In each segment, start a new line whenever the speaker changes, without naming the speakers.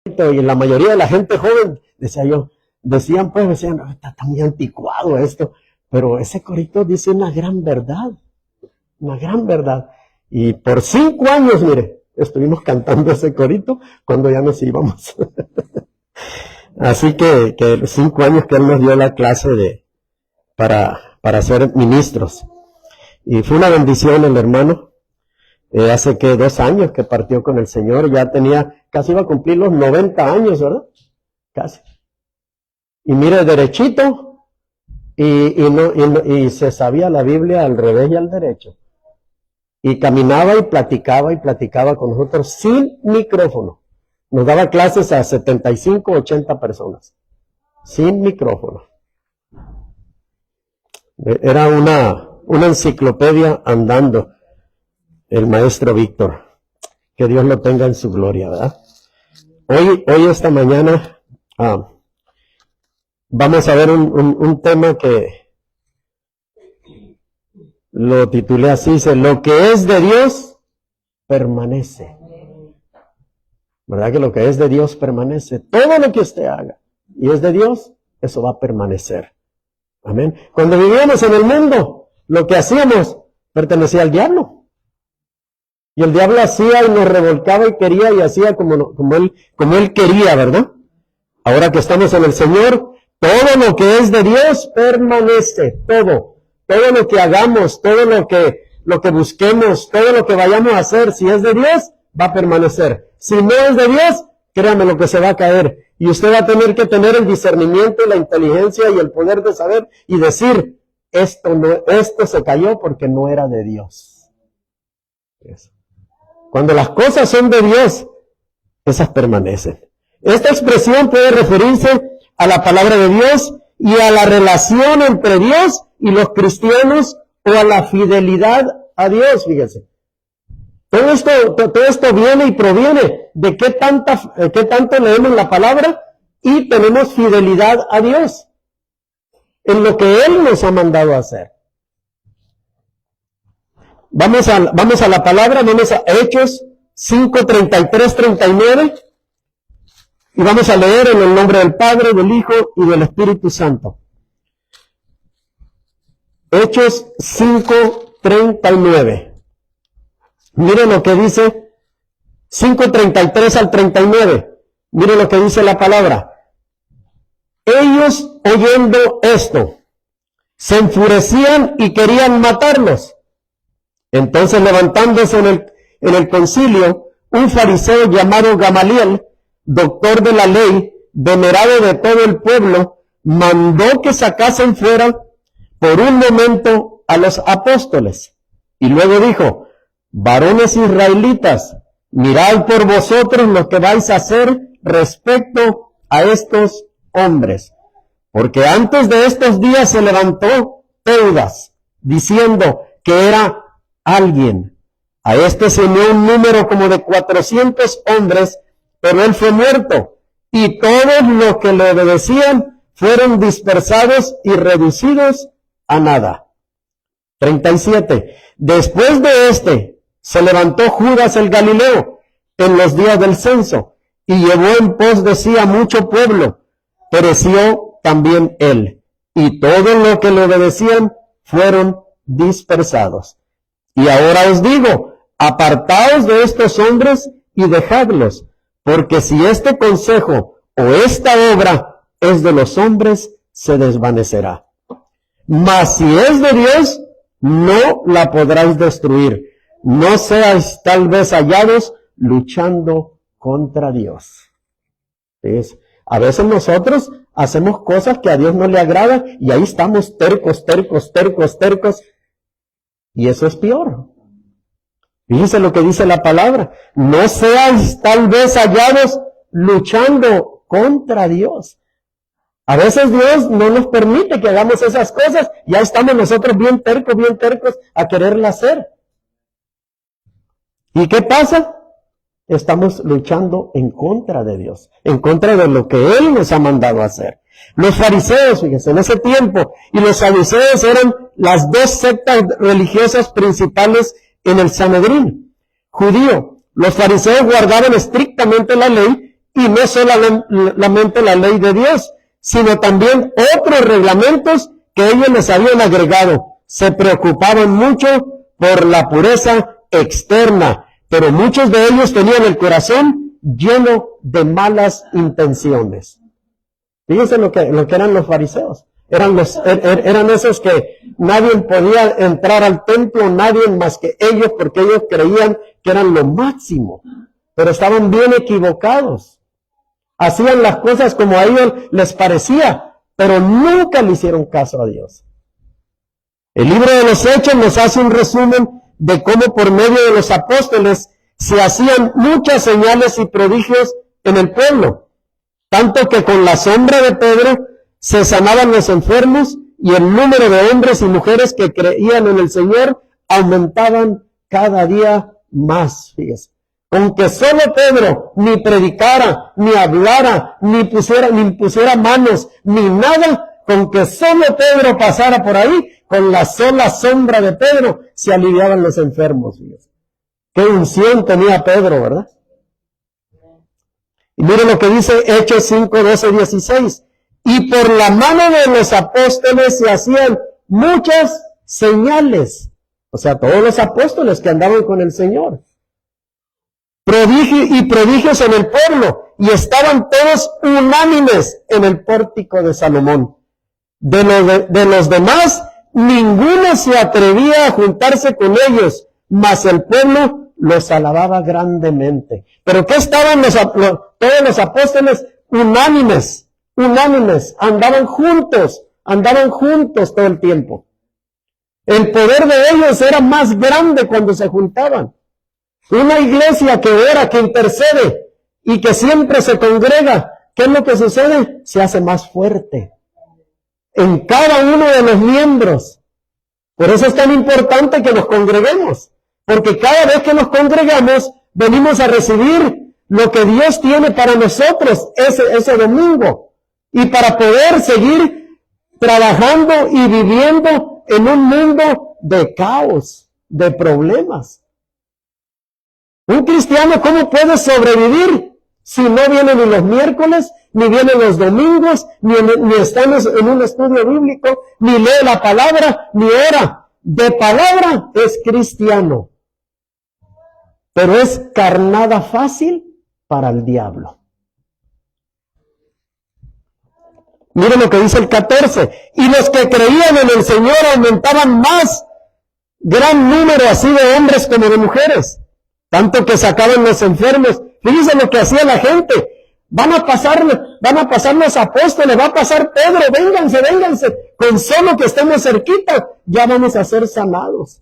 y la mayoría de la gente joven, decían, está muy anticuado esto, pero ese corito dice una gran verdad. Y por 5 años, mire, estuvimos cantando ese corito cuando ya nos íbamos. Así que 5 años que él nos dio la clase para ser ministros. Y fue una bendición el hermano. Hace 2 años que partió con el Señor, ya casi iba a cumplir los 90 años, ¿verdad? Casi. Y mire, derechito, y se sabía la Biblia al revés y al derecho. Y caminaba y platicaba con nosotros sin micrófono. Nos daba clases a 75, 80 personas. Sin micrófono. Era una enciclopedia andando. El maestro Víctor, que Dios lo tenga en su gloria, ¿verdad? Hoy esta mañana, vamos a ver un tema que lo titulé así, dice, lo que es de Dios, permanece. ¿Verdad que lo que es de Dios permanece? Todo lo que usted haga y es de Dios, eso va a permanecer. Amén. Cuando vivíamos en el mundo, lo que hacíamos pertenecía al diablo. Y el diablo hacía y nos revolcaba y quería y hacía como él quería, ¿verdad? Ahora que estamos en el Señor, todo lo que es de Dios permanece, todo lo que hagamos, todo lo que busquemos, todo lo que vayamos a hacer, si es de Dios, va a permanecer. Si no es de Dios, créame lo que se va a caer. Y usted va a tener que tener el discernimiento y la inteligencia y el poder de saber y decir, esto se cayó porque no era de Dios. Eso. Cuando las cosas son de Dios, esas permanecen. Esta expresión puede referirse a la palabra de Dios y a la relación entre Dios y los cristianos o a la fidelidad a Dios, fíjense. Todo esto viene y proviene de qué tanto leemos la palabra y tenemos fidelidad a Dios en lo que Él nos ha mandado a hacer. Vamos a la palabra, vamos a Hechos 5, 33, 39, y vamos a leer en el nombre del Padre, del Hijo y del Espíritu Santo. Hechos 5, 39. Mire lo que dice 5, 33 al 39. Mire lo que dice la palabra. Ellos, oyendo esto, se enfurecían y querían matarlos. Entonces, levantándose en el concilio, un fariseo llamado Gamaliel, doctor de la ley, venerado de todo el pueblo, mandó que sacasen fuera por un momento a los apóstoles. Y luego dijo, varones israelitas, mirad por vosotros lo que vais a hacer respecto a estos hombres. Porque antes de estos días se levantó Teudas, diciendo que era alguien. A este se unió un número como de 400 hombres, pero él fue muerto, y todos los que le obedecían fueron dispersados y reducidos a nada. 37. Después de este, se levantó Judas el Galileo en los días del censo, y llevó en pos de sí a mucho pueblo. Pereció también él, y todos los que le obedecían fueron dispersados. Y ahora os digo, apartaos de estos hombres y dejadlos, porque si este consejo o esta obra es de los hombres, se desvanecerá. Mas si es de Dios, no la podráis destruir. No seáis tal vez hallados luchando contra Dios. ¿Ves? A veces nosotros hacemos cosas que a Dios no le agradan y ahí estamos tercos. Y eso es peor. Fíjense lo que dice la palabra. No seáis tal vez hallados luchando contra Dios. A veces Dios no nos permite que hagamos esas cosas. Ya estamos nosotros bien tercos a quererla hacer. ¿Y qué pasa? Estamos luchando en contra de Dios, en contra de lo que Él nos ha mandado a hacer. Los fariseos, fíjense, en ese tiempo, y los saduceos eran las 2 sectas religiosas principales en el Sanedrín judío. Los fariseos guardaban estrictamente la ley y no solamente la ley de Dios, sino también otros reglamentos que ellos les habían agregado. Se preocupaban mucho por la pureza externa, pero muchos de ellos tenían el corazón lleno de malas intenciones. Fíjense lo que eran los fariseos. Eran esos que nadie podía entrar al templo, nadie más que ellos, porque ellos creían que eran lo máximo, pero estaban bien equivocados. Hacían las cosas como a ellos les parecía, pero nunca le hicieron caso a Dios. El libro de los Hechos nos hace un resumen de cómo por medio de los apóstoles se hacían muchas señales y prodigios en el pueblo, tanto que con la sombra de Pedro se sanaban los enfermos y el número de hombres y mujeres que creían en el Señor aumentaban cada día más. Fíjese. Con que solo Pedro ni predicara, ni hablara, ni pusiera manos, ni nada, con que solo Pedro pasara por ahí, con la sola sombra de Pedro, se aliviaban los enfermos. Fíjese. Qué unción tenía Pedro, ¿verdad? Y miren lo que dice Hechos 5, 12, 16. Y por la mano de los apóstoles se hacían muchas señales. O sea, todos los apóstoles que andaban con el Señor. Prodigios en el pueblo. Y estaban todos unánimes en el pórtico de Salomón. De los demás, ninguno se atrevía a juntarse con ellos, mas el pueblo los alababa grandemente. ¿Pero qué estaban todos los apóstoles? Unánimes, andaban juntos todo el tiempo. El poder de ellos era más grande cuando se juntaban. Una iglesia que ora, que intercede y que siempre se congrega, ¿qué es lo que sucede? Se hace más fuerte en cada uno de los miembros. Por eso es tan importante que nos congreguemos, porque cada vez que nos congregamos venimos a recibir lo que Dios tiene para nosotros ese domingo, y para poder seguir trabajando y viviendo en un mundo de caos, de problemas. Un cristiano, ¿cómo puede sobrevivir si no viene ni los miércoles, ni viene los domingos, ni estamos en un estudio bíblico, ni lee la palabra, ni ora? De palabra es cristiano, pero es carnada fácil para el diablo. Miren lo que dice el 14. Y los que creían en el Señor aumentaban más, gran número así de hombres como de mujeres, tanto que sacaban los enfermos. Fíjense lo que hacía la gente. Van a pasar los apóstoles, va a pasar Pedro, vénganse. Con solo que estemos cerquita, ya vamos a ser sanados.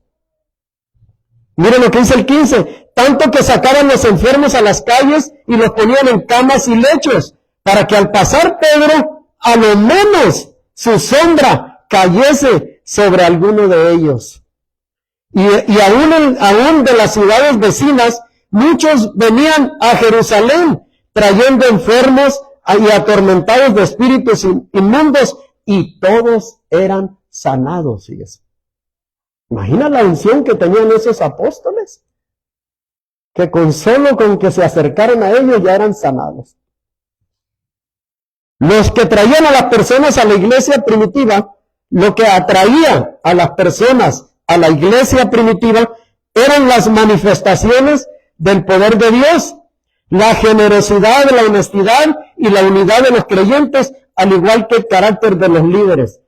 Miren lo que dice el 15. Tanto que sacaban los enfermos a las calles y los ponían en camas y lechos, para que al pasar Pedro, a lo menos su sombra cayese sobre alguno de ellos. Y aún de las ciudades vecinas, muchos venían a Jerusalén, trayendo enfermos y atormentados de espíritus inmundos, y todos eran sanados. Fíjese. Imagina la unción que tenían esos apóstoles, que con que se acercaran a ellos ya eran sanados. Los que traían a las personas a la iglesia primitiva, lo que atraía a las personas a la iglesia primitiva eran las manifestaciones del poder de Dios, la generosidad, la honestidad y la unidad de los creyentes, al igual que el carácter de los líderes.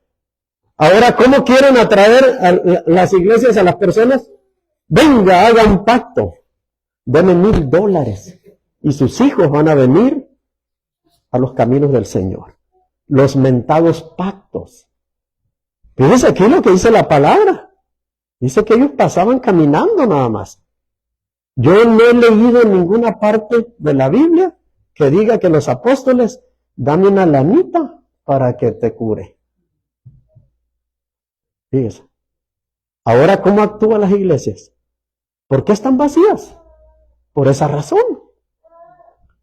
Ahora, ¿cómo quieren atraer a las iglesias a las personas? Venga, haga un pacto, denme $1,000 y sus hijos van a venir a los caminos del Señor. Los mentados pactos. Fíjense aquí lo que dice la palabra. Dice que ellos pasaban caminando nada más. Yo no he leído en ninguna parte de la Biblia que diga que los apóstoles dame una lanita para que te cure. Fíjense. Ahora, ¿cómo actúan las iglesias? ¿Por qué están vacías? Por esa razón.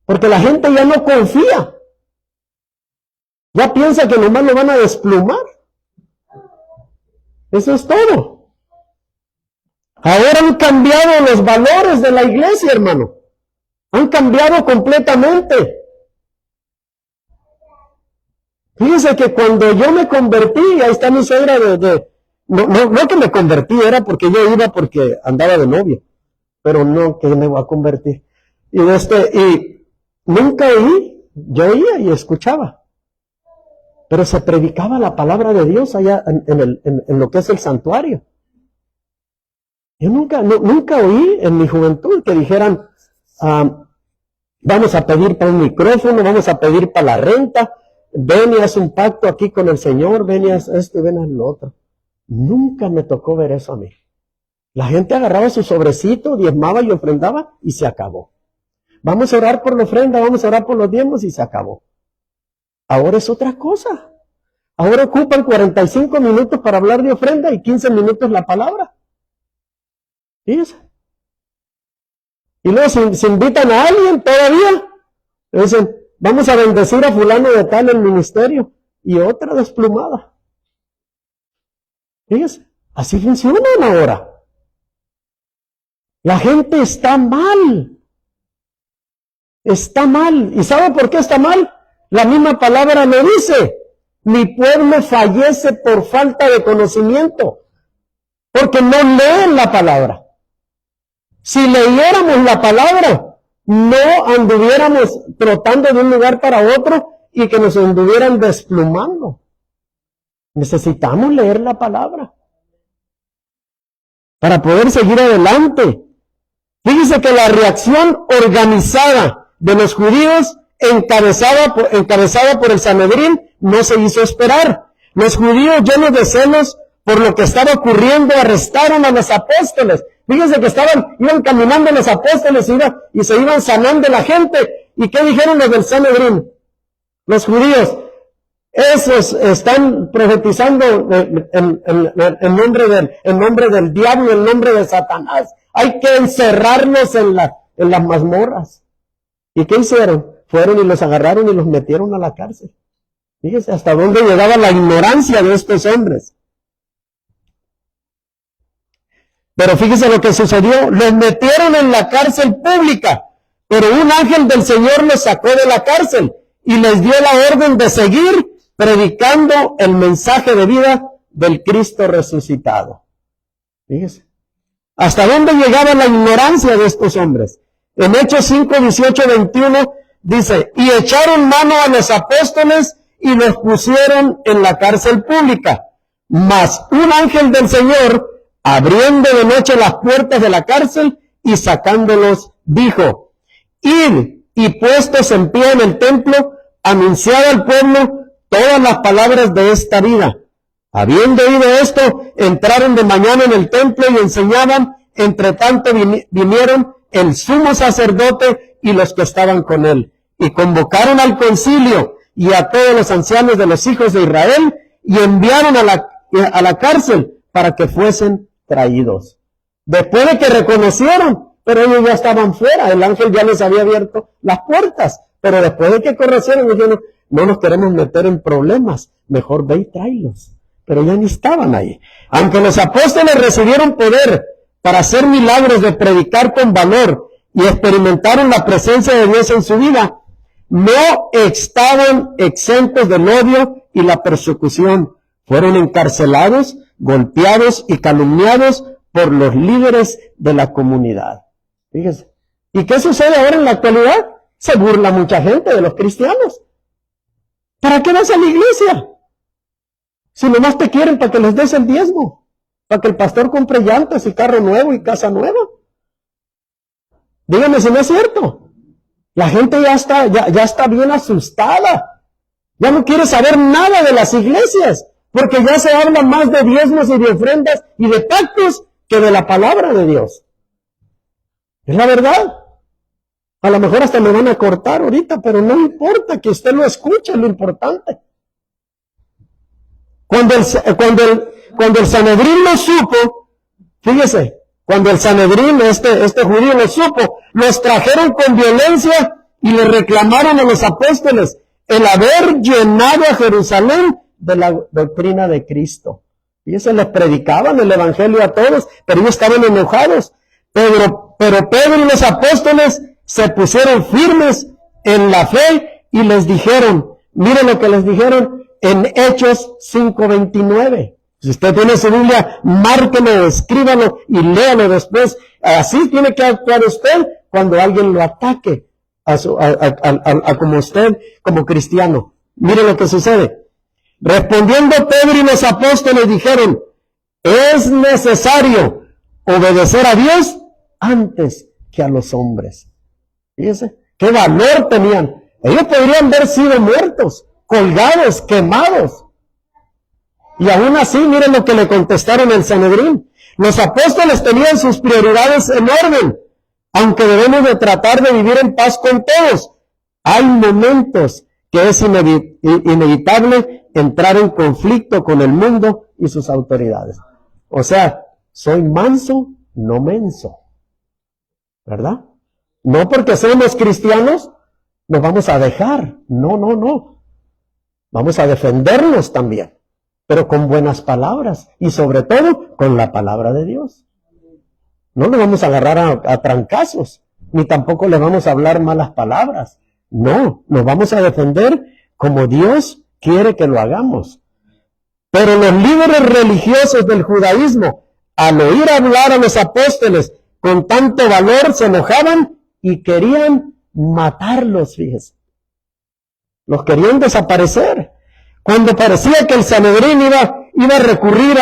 Porque la gente ya no confía. Ya piensa que nomás lo van a desplumar. Eso es todo. Ahora han cambiado los valores de la iglesia, hermano. Han cambiado completamente. Fíjese que cuando yo me convertí, ahí está mi suegra no que me convertí, era porque yo iba porque andaba de novio, pero no que me voy a convertir. Y nunca oí, yo oía y escuchaba. Pero se predicaba la palabra de Dios allá en lo que es el santuario. Yo nunca oí en mi juventud que dijeran, vamos a pedir para un micrófono, vamos a pedir para la renta, ven y haz un pacto aquí con el Señor, ven y haz esto y ven a lo otro. Nunca me tocó ver eso a mí. La gente agarraba su sobrecito, diezmaba y ofrendaba y se acabó. Vamos a orar por la ofrenda, vamos a orar por los diezmos y se acabó. Ahora es otra cosa. Ahora ocupan 45 minutos para hablar de ofrenda y 15 minutos la palabra. ¿Fíjense? Y luego se invitan a alguien todavía. Dicen, vamos a bendecir a fulano de tal en el ministerio. Y otra desplumada. Fíjense, así funcionan ahora. La gente está mal. Está mal. ¿Y sabe por qué está mal? La misma palabra lo dice. Mi pueblo fallece por falta de conocimiento. Porque no leen la palabra. Si leyéramos la palabra, no anduviéramos trotando de un lugar para otro y que nos anduvieran desplumando. Necesitamos leer la palabra para poder seguir adelante. Fíjese que la reacción organizada de los judíos, encabezada por el Sanedrín, no se hizo esperar. Los judíos, llenos de celos por lo que estaba ocurriendo, arrestaron a los apóstoles. Fíjense que iban caminando los apóstoles y se iban sanando la gente. ¿Y qué dijeron los del Sanedrín? Los judíos, esos están profetizando en nombre del diablo, en nombre de Satanás. Hay que encerrarlos en las mazmorras. ¿Y qué hicieron? Fueron y los agarraron y los metieron a la cárcel. Fíjense hasta dónde llegaba la ignorancia de estos hombres. Pero fíjese lo que sucedió, los metieron en la cárcel pública, pero un ángel del Señor los sacó de la cárcel y les dio la orden de seguir predicando el mensaje de vida del Cristo resucitado. Fíjese, hasta dónde llegaba la ignorancia de estos hombres. En Hechos 5, 18, 21 dice, y echaron mano a los apóstoles y los pusieron en la cárcel pública, mas un ángel del Señor, abriendo de noche las puertas de la cárcel y sacándolos, dijo, id y puestos en pie en el templo, anunciad al pueblo todas las palabras de esta vida. Habiendo oído esto, entraron de mañana en el templo y enseñaban. Entre tanto vinieron el sumo sacerdote y los que estaban con él, y convocaron al concilio y a todos los ancianos de los hijos de Israel, y enviaron a la cárcel para que fuesen traídos. Después de que reconocieron, pero ellos ya estaban fuera, el ángel ya les había abierto las puertas, pero después de que conocieron, dijeron, no nos queremos meter en problemas, mejor ve y tráelos. Pero ya ni estaban ahí. Aunque los apóstoles recibieron poder para hacer milagros, de predicar con valor y experimentaron la presencia de Dios en su vida, no estaban exentos del odio y la persecución. Fueron encarcelados, golpeados y calumniados por los líderes de la comunidad. Fíjese. ¿Y qué sucede ahora en la actualidad? Se burla mucha gente de los cristianos. ¿Para qué vas a la iglesia? Si nomás te quieren para que les des el diezmo, para que el pastor compre llantas y carro nuevo y casa nueva. Díganme si no es cierto. La gente ya está bien asustada. Ya no quiere saber nada de las iglesias, porque ya se habla más de diezmos y de ofrendas y de pactos que de la palabra de Dios. Es la verdad. A lo mejor hasta me van a cortar ahorita, pero no importa, que usted lo escuche, es lo importante. Cuando el Sanedrín lo supo, fíjese, cuando el Sanedrín, este judío lo supo, los trajeron con violencia y le reclamaron a los apóstoles el haber llenado a Jerusalén de la doctrina de Cristo. Fíjese, les predicaban el evangelio a todos, pero ellos estaban enojados. Pero Pedro y los apóstoles se pusieron firmes en la fe y les dijeron, miren lo que les dijeron, en Hechos 5:29. Si usted tiene su Biblia, márquelo, escríbalo y léalo después. Así tiene que actuar usted cuando alguien lo ataque a como usted, como cristiano. Mire lo que sucede. Respondiendo Pedro y los apóstoles dijeron, es necesario obedecer a Dios antes que a los hombres. Fíjese, qué valor tenían. Ellos podrían haber sido muertos, colgados, quemados. Y aún así, miren lo que le contestaron el Sanedrín. Los apóstoles tenían sus prioridades en orden, aunque debemos de tratar de vivir en paz con todos. Hay momentos que es inevitable entrar en conflicto con el mundo y sus autoridades. O sea, soy manso, no menso. ¿Verdad? No porque somos cristianos nos vamos a dejar. No. Vamos a defendernos también, pero con buenas palabras y sobre todo con la palabra de Dios. No le vamos a agarrar a trancazos, ni tampoco le vamos a hablar malas palabras. No, nos vamos a defender como Dios quiere que lo hagamos. Pero los líderes religiosos del judaísmo, al oír hablar a los apóstoles con tanto valor, se enojaban y querían matarlos, fíjese. Los querían desaparecer. Cuando parecía que el Sanedrín iba a recurrir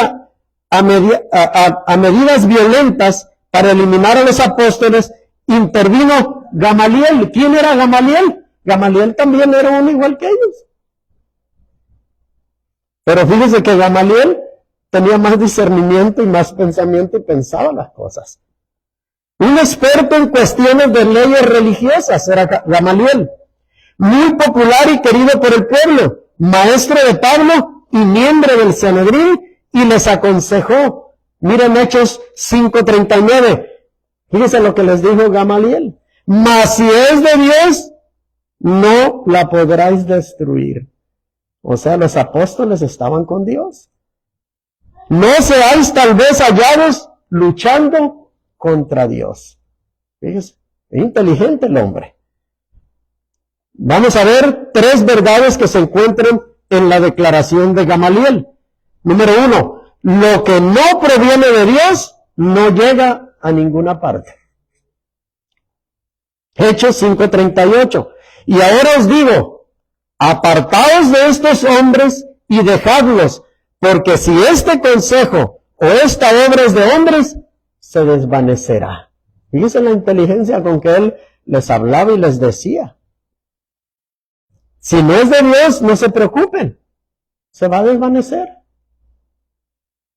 a medidas violentas para eliminar a los apóstoles, intervino Gamaliel. ¿Quién era Gamaliel? Gamaliel también era uno igual que ellos. Pero fíjese que Gamaliel tenía más discernimiento y más pensamiento y pensaba las cosas. Un experto en cuestiones de leyes religiosas era Gamaliel. Muy popular y querido por el pueblo, maestro de Pablo y miembro del Sanedrín, y les aconsejó. Miren Hechos 5:39. Fíjense lo que les dijo Gamaliel. Mas si es de Dios, no la podráis destruir. O sea, los apóstoles estaban con Dios. No seáis tal vez hallados luchando contra Dios. Fíjense, es inteligente el hombre. Vamos a ver 3 verdades que se encuentran en la declaración de Gamaliel. Número 1, lo que no proviene de Dios no llega a ninguna parte. Hechos 5:38. Y ahora os digo, apartaos de estos hombres y dejadlos, porque si este consejo o esta obra es de hombres, se desvanecerá. Fíjense la inteligencia con que él les hablaba y les decía. Si no es de Dios, no se preocupen. Se va a desvanecer.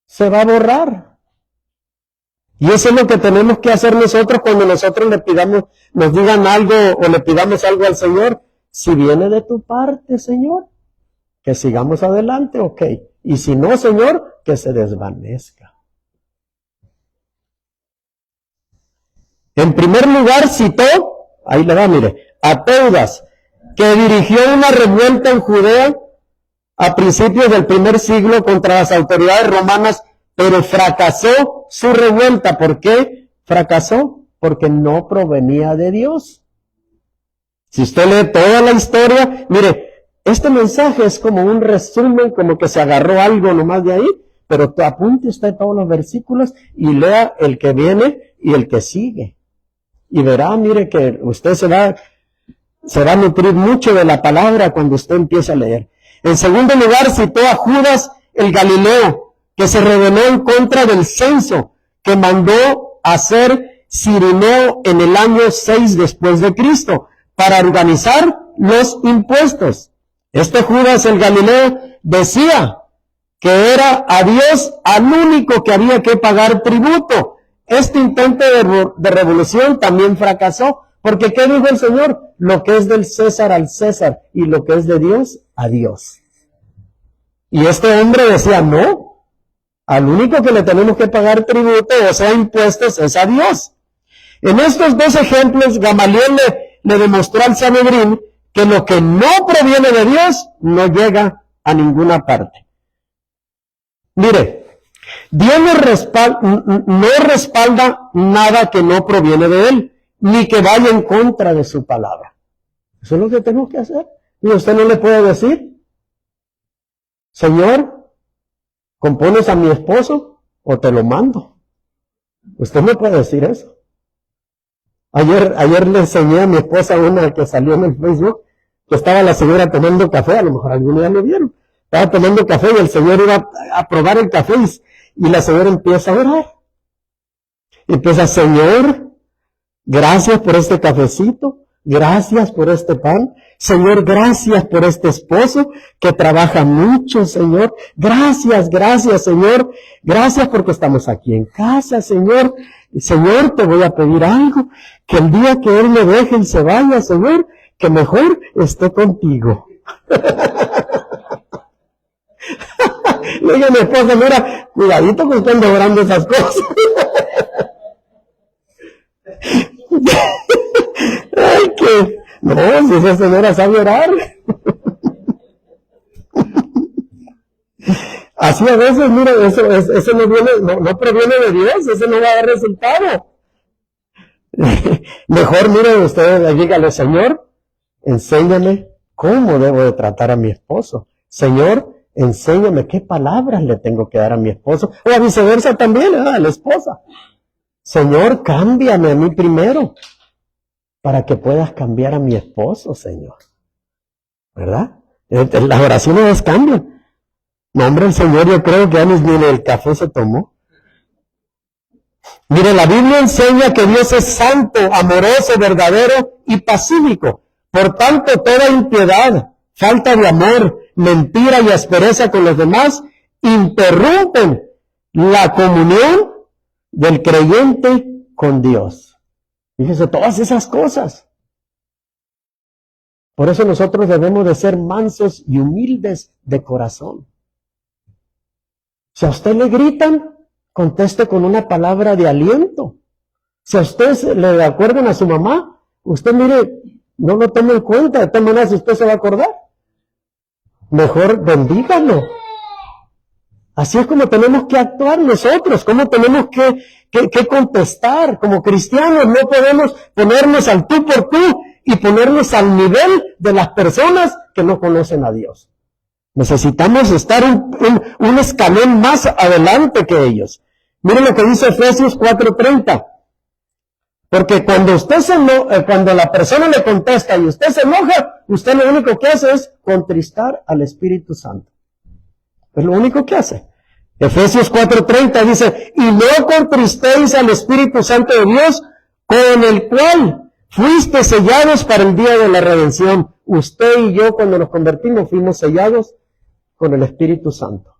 Se va a borrar. Y eso es lo que tenemos que hacer nosotros cuando nosotros le pidamos, nos digan algo o le pidamos algo al Señor. Si viene de tu parte, Señor, que sigamos adelante, ok. Y si no, Señor, que se desvanezca. En primer lugar citó, ahí le va, mire, a Teudas, que dirigió una revuelta en Judea a principios del primer siglo contra las autoridades romanas, pero fracasó su revuelta. ¿Por qué fracasó? Porque no provenía de Dios. Si usted lee toda la historia, mire, este mensaje es como un resumen, como que se agarró algo nomás de ahí, pero apunte usted todos los versículos y lea el que viene y el que sigue. Y verá, mire, que usted se va a nutrir mucho de la palabra cuando usted empiece a leer. En segundo lugar, citó a Judas el Galileo, que se rebeló en contra del censo que mandó hacer Cirineo en el año 6 después de Cristo, para organizar los impuestos. Este Judas el Galileo decía que era a Dios al único que había que pagar tributo. Este intento de revolución también fracasó, porque ¿qué dijo el Señor? Lo que es del César al César y lo que es de Dios a Dios. Y este hombre decía, no, al único que le tenemos que pagar tributo, o sea, impuestos, es a Dios. En estos 2 ejemplos, Gamaliel le demostró al Sanedrín que lo que no proviene de Dios no llega a ninguna parte. Mire, Dios no respalda nada que no proviene de Él, ni que vaya en contra de su palabra. Eso es lo que tenemos que hacer. Y usted no le puede decir, Señor, ¿compones a mi esposo o te lo mando? Usted no puede decir eso. Ayer le enseñé a mi esposa una que salió en el Facebook, que estaba la señora tomando café, a lo mejor algunos ya lo vieron. Estaba tomando café y el señor iba a probar el café y la señora empieza a orar. Y empieza, Señor, gracias por este cafecito, gracias por este pan, Señor, gracias por este esposo que trabaja mucho, Señor, gracias, Señor, gracias porque estamos aquí en casa, Señor, y Señor, te voy a pedir algo, que el día que Él me deje y se vaya, Señor, que mejor esté contigo. Le dije a mi esposa, mira, cuidadito que estén logrando esas cosas. Ay, que no, si esa señora sabe orar. Así a veces, mira, eso no proviene de Dios, eso no va a dar resultado. Mejor, mire, usted dígale, Señor, enséñame cómo debo de tratar a mi esposo. Señor, enséñame qué palabras le tengo que dar a mi esposo. O a viceversa también, a la esposa. Señor, cámbiame a mí primero, para que puedas cambiar a mi esposo, Señor. ¿Verdad? Las oraciones cambian. No, hombre, el Señor, yo creo que ni el café se tomó. Mire, la Biblia enseña que Dios es santo, amoroso, verdadero y pacífico. Por tanto, toda impiedad, falta de amor, mentira y aspereza con los demás interrumpen la comunión del creyente con Dios. Fíjese, todas esas cosas. Por eso nosotros debemos de ser mansos y humildes de corazón. Si a usted le gritan, conteste con una palabra de aliento. Si a usted le acuerdan a su mamá, usted mire, no lo tome en cuenta, de tal manera si usted se va a acordar. Mejor bendígalo. Así es como tenemos que actuar nosotros, como tenemos que contestar. Como cristianos no podemos ponernos al tú por tú y ponernos al nivel de las personas que no conocen a Dios. Necesitamos estar un escalón más adelante que ellos. Miren lo que dice Efesios 4:30. Porque cuando la persona le contesta y usted se enoja, usted lo único que hace es contristar al Espíritu Santo. Es lo único que hace. Efesios 4:30 dice, y no contristéis al Espíritu Santo de Dios, con el cual fuiste sellados para el día de la redención. Usted y yo, cuando nos convertimos, fuimos sellados con el Espíritu Santo.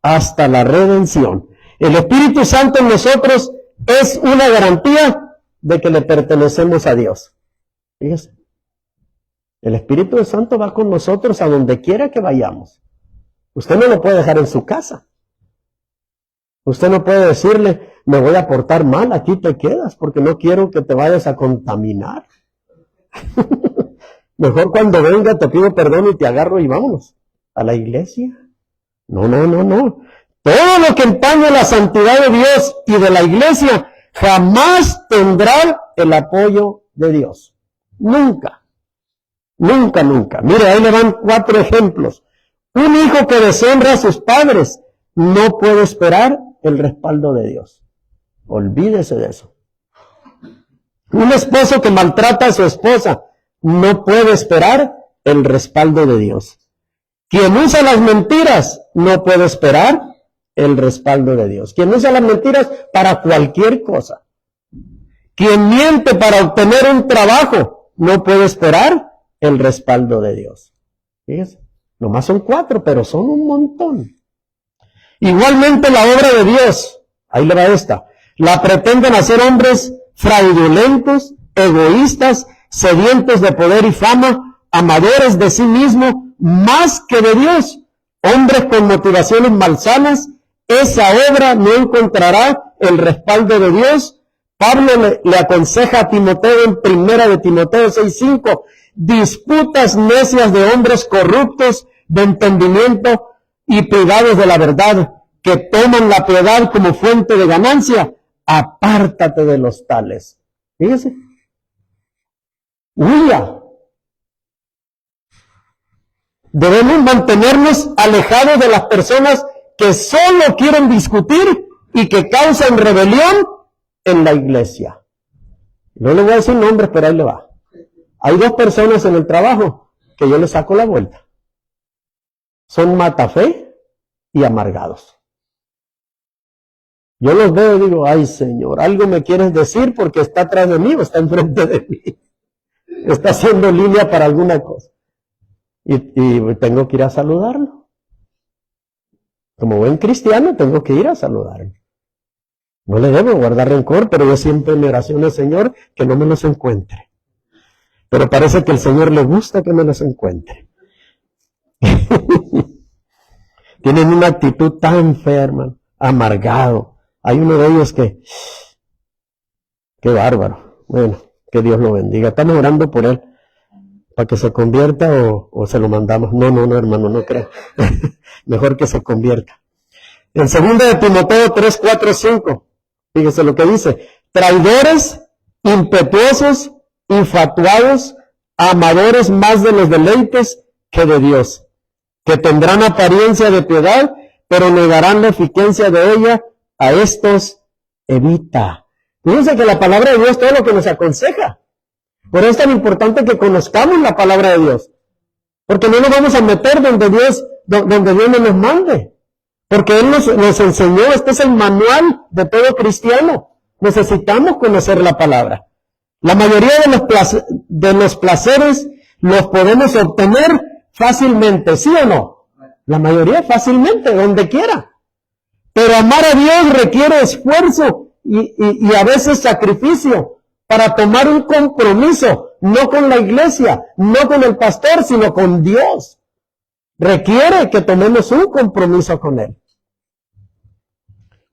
Hasta la redención. El Espíritu Santo en nosotros es una garantía de que le pertenecemos a Dios. Fíjese. El Espíritu Santo va con nosotros a donde quiera que vayamos. Usted no lo puede dejar en su casa. Usted no puede decirle, me voy a portar mal, aquí te quedas, porque no quiero que te vayas a contaminar. Mejor cuando venga te pido perdón y te agarro y vámonos a la iglesia. No. Todo lo que empañe la santidad de Dios y de la iglesia jamás tendrá el apoyo de Dios. Nunca. Mire, ahí le van 4 ejemplos. Un hijo que deshonra a sus padres no puede esperar el respaldo de Dios. Olvídese de eso. Un esposo que maltrata a su esposa no puede esperar el respaldo de Dios. Quien usa las mentiras no puede esperar el respaldo de Dios. Quien usa las mentiras para cualquier cosa. Quien miente para obtener un trabajo no puede esperar el respaldo de Dios. Fíjese, nomás son 4, pero son un montón. Igualmente la obra de Dios, ahí le va esta, la pretenden hacer hombres fraudulentos, egoístas, sedientos de poder y fama, amadores de sí mismos, más que de Dios, hombres con motivaciones malsanas. Esa obra no encontrará el respaldo de Dios. Pablo le aconseja a Timoteo en 1 de Timoteo 6:5, disputas necias de hombres corruptos de entendimiento y privados de la verdad, que toman la piedad como fuente de ganancia. Apártate de los tales. Fíjese. Huya. Debemos mantenernos alejados de las personas que solo quieren discutir y que causan rebelión en la iglesia. No le voy a decir nombres, pero ahí le va. Hay 2 personas en el trabajo que yo les saco la vuelta. Son matafe y amargados. Yo los veo y digo, ay Señor, algo me quieres decir porque está atrás de mí o está enfrente de mí. Está haciendo línea para alguna cosa. Y tengo que ir a saludarlo. Como buen cristiano tengo que ir a saludarlo. No le debo guardar rencor, pero yo siempre me oraciono al Señor que no me los encuentre. Pero parece que al Señor le gusta que me los encuentre. Tienen una actitud tan fea, hermano, amargado. Hay uno de ellos que, qué bárbaro. Bueno, que Dios lo bendiga. Estamos orando por él, para que se convierta o se lo mandamos. No, hermano, no creo. Mejor que se convierta. En 2 de Timoteo 3, 4, 5, fíjese lo que dice. Traidores, impetuosos, infatuados, amadores más de los deleites que de Dios, que tendrán apariencia de piedad, pero negarán la eficacia de ella. A estos evita. Fíjense que la palabra de Dios es todo lo que nos aconseja. Por eso es tan importante que conozcamos la palabra de Dios. Porque no nos vamos a meter donde Dios no nos mande. Porque Él nos enseñó, este es el manual de todo cristiano. Necesitamos conocer la palabra. La mayoría de los placeres los podemos obtener fácilmente, ¿sí o no? La mayoría fácilmente, donde quiera. Pero amar a Dios requiere esfuerzo y a veces sacrificio para tomar un compromiso, no con la iglesia, no con el pastor, sino con Dios. Requiere que tomemos un compromiso con Él.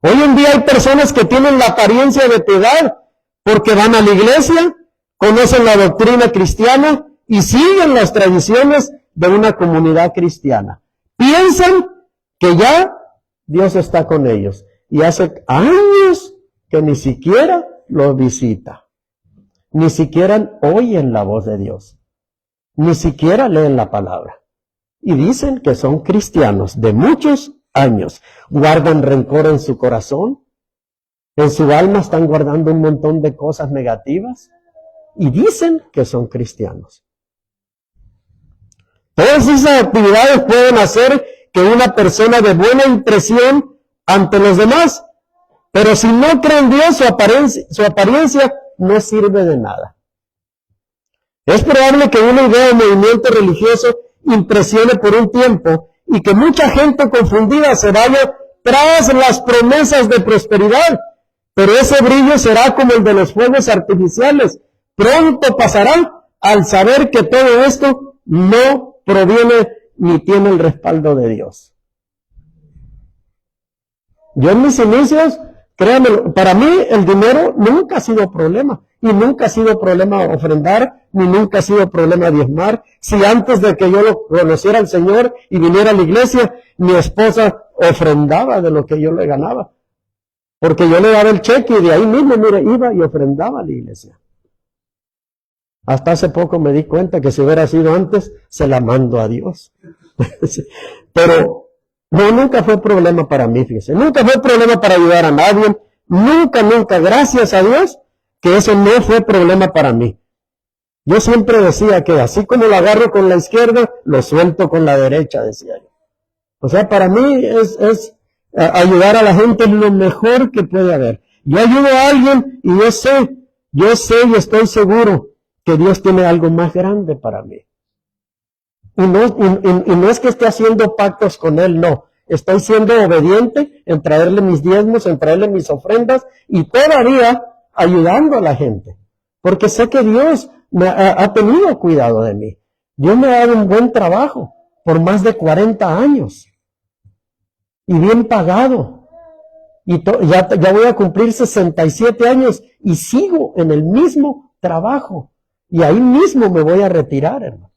Hoy en día hay personas que tienen la apariencia de piedad porque van a la iglesia, conocen la doctrina cristiana y siguen las tradiciones de una comunidad cristiana. Piensan que ya Dios está con ellos y hace años que ni siquiera los visita, ni siquiera oyen la voz de Dios, ni siquiera leen la palabra y dicen que son cristianos de muchos años, guardan rencor en su corazón, en su alma están guardando un montón de cosas negativas y dicen que son cristianos. Todas esas actividades pueden hacer que una persona de buena impresión ante los demás, pero si no cree en Dios, su apariencia no sirve de nada. Es probable que una idea o movimiento religioso impresione por un tiempo y que mucha gente confundida se vaya tras las promesas de prosperidad, pero ese brillo será como el de los fuegos artificiales. Pronto pasará al saber que todo esto no proviene ni tiene el respaldo de Dios. Yo en mis inicios, créanme, para mí el dinero nunca ha sido problema. Y nunca ha sido problema ofrendar, ni nunca ha sido problema diezmar. Si antes de que yo lo conociera al Señor y viniera a la iglesia, mi esposa ofrendaba de lo que yo le ganaba. Porque yo le daba el cheque y de ahí mismo, mire, iba y ofrendaba a la iglesia. Hasta hace poco me di cuenta que si hubiera sido antes, se la mando a Dios. Pero no, nunca fue problema para mí, fíjese. Nunca fue problema para ayudar a nadie. Nunca, gracias a Dios, que eso no fue problema para mí. Yo siempre decía que así como lo agarro con la izquierda, lo suelto con la derecha, decía yo. O sea, para mí es ayudar a la gente es lo mejor que puede haber. Yo ayudo a alguien y yo sé y estoy seguro que Dios tiene algo más grande para mí. Y no es que esté haciendo pactos con Él, no. Estoy siendo obediente en traerle mis diezmos, en traerle mis ofrendas y todavía ayudando a la gente. Porque sé que Dios ha tenido cuidado de mí. Dios me ha dado un buen trabajo por más de 40 años. Y bien pagado. Y ya voy a cumplir 67 años y sigo en el mismo trabajo. Y ahí mismo me voy a retirar, hermano.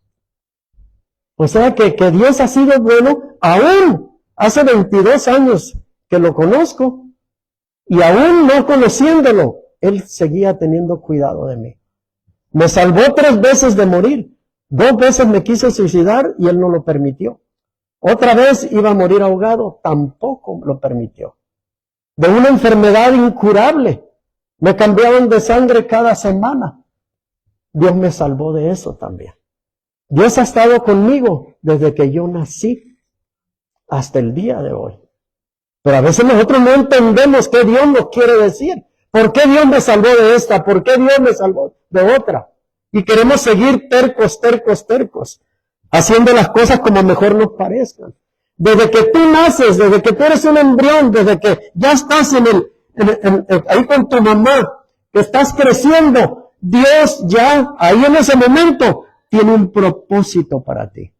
O sea que Dios ha sido bueno aún hace 22 años que lo conozco y aún no conociéndolo, Él seguía teniendo cuidado de mí. Me salvó 3 veces de morir. 2 veces me quise suicidar y Él no lo permitió. Otra vez iba a morir ahogado, tampoco lo permitió. De una enfermedad incurable, me cambiaban de sangre cada semana. Dios me salvó de eso también. Dios ha estado conmigo desde que yo nací hasta el día de hoy. Pero a veces nosotros no entendemos qué Dios nos quiere decir. ¿Por qué Dios me salvó de esta? ¿Por qué Dios me salvó de otra? Y queremos seguir tercos, haciendo las cosas como mejor nos parezcan. Desde que tú naces, desde que tú eres un embrión, desde que ya estás ahí con tu mamá, que estás creciendo, Dios ya, ahí en ese momento, tiene un propósito para ti.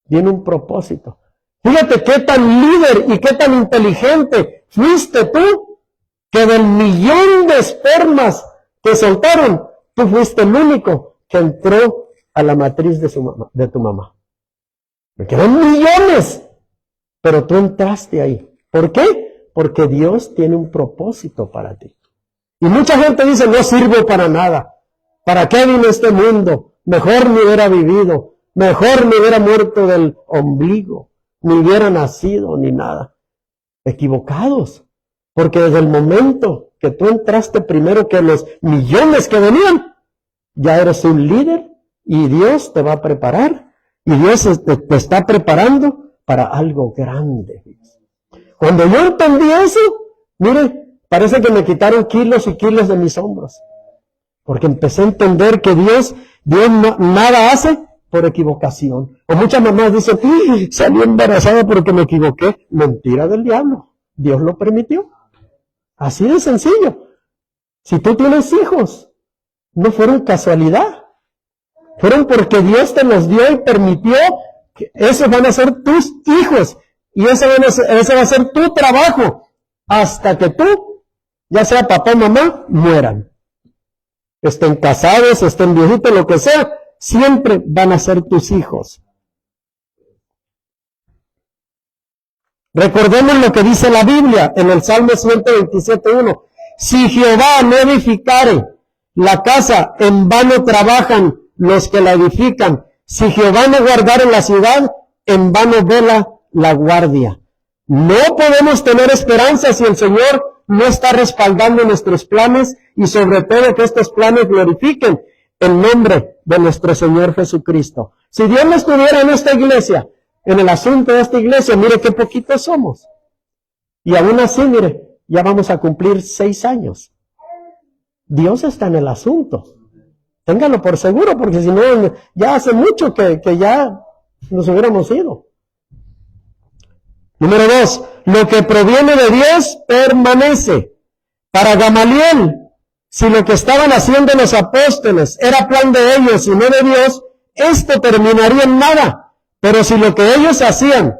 Tiene un propósito. Fíjate qué tan líder y qué tan inteligente fuiste tú, que del millón de espermas que soltaron, tú fuiste el único que entró a la matriz de tu mamá. Me quedan millones, pero tú entraste ahí. ¿Por qué? Porque Dios tiene un propósito para ti. Y mucha gente dice, no sirvo para nada. ¿Para qué vine a este mundo? Mejor me hubiera vivido, mejor me hubiera muerto del ombligo, ni hubiera nacido, ni nada. Equivocados. Porque desde el momento que tú entraste primero que los millones que venían, ya eres un líder y Dios te va a preparar. Y Dios te está preparando para algo grande. Cuando yo entendí eso, mire, parece que me quitaron kilos y kilos de mis hombros. Porque empecé a entender que Dios nada hace por equivocación. O muchas mamás dicen, salí embarazada porque me equivoqué. Mentira del diablo. Dios lo permitió. Así de sencillo. Si tú tienes hijos, no fueron casualidad. Fueron porque Dios te los dio y permitió que esos van a ser tus hijos. Y ese va a ser tu trabajo. Hasta que tú, ya sea papá o mamá, mueran. Estén casados, estén viejitos, lo que sea, siempre van a ser tus hijos. Recordemos lo que dice la Biblia en el Salmo 127:1. Si Jehová no edificare la casa, en vano trabajan los que la edifican. Si Jehová no guardare la ciudad, en vano vela la guardia. No podemos tener esperanza si el Señor no está respaldando nuestros planes y sobre todo que estos planes glorifiquen el nombre de nuestro Señor Jesucristo. Si Dios no estuviera en esta iglesia, en el asunto de esta iglesia, mire qué poquitos somos. Y aún así, mire, ya vamos a cumplir 6 años. Dios está en el asunto. Téngalo por seguro, porque si no, ya hace mucho que ya nos hubiéramos ido. Número 2, lo que proviene de Dios permanece. Para Gamaliel, si lo que estaban haciendo los apóstoles era plan de ellos y no de Dios, esto terminaría en nada. Pero si lo que ellos hacían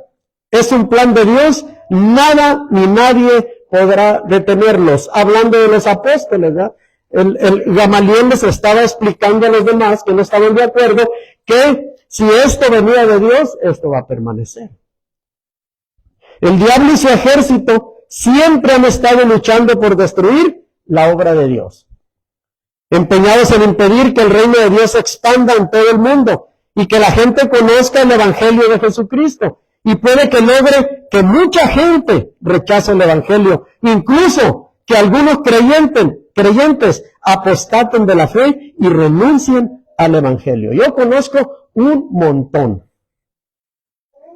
es un plan de Dios, nada ni nadie podrá detenerlos. Hablando de los apóstoles, ¿verdad? El Gamaliel les estaba explicando a los demás que no estaban de acuerdo que si esto venía de Dios, esto va a permanecer. El diablo y su ejército siempre han estado luchando por destruir la obra de Dios, empeñados en impedir que el reino de Dios se expanda en todo el mundo y que la gente conozca el evangelio de Jesucristo. Y puede que logre que mucha gente rechace el evangelio, incluso que algunos creyentes apostaten de la fe y renuncien al evangelio. Yo conozco un montón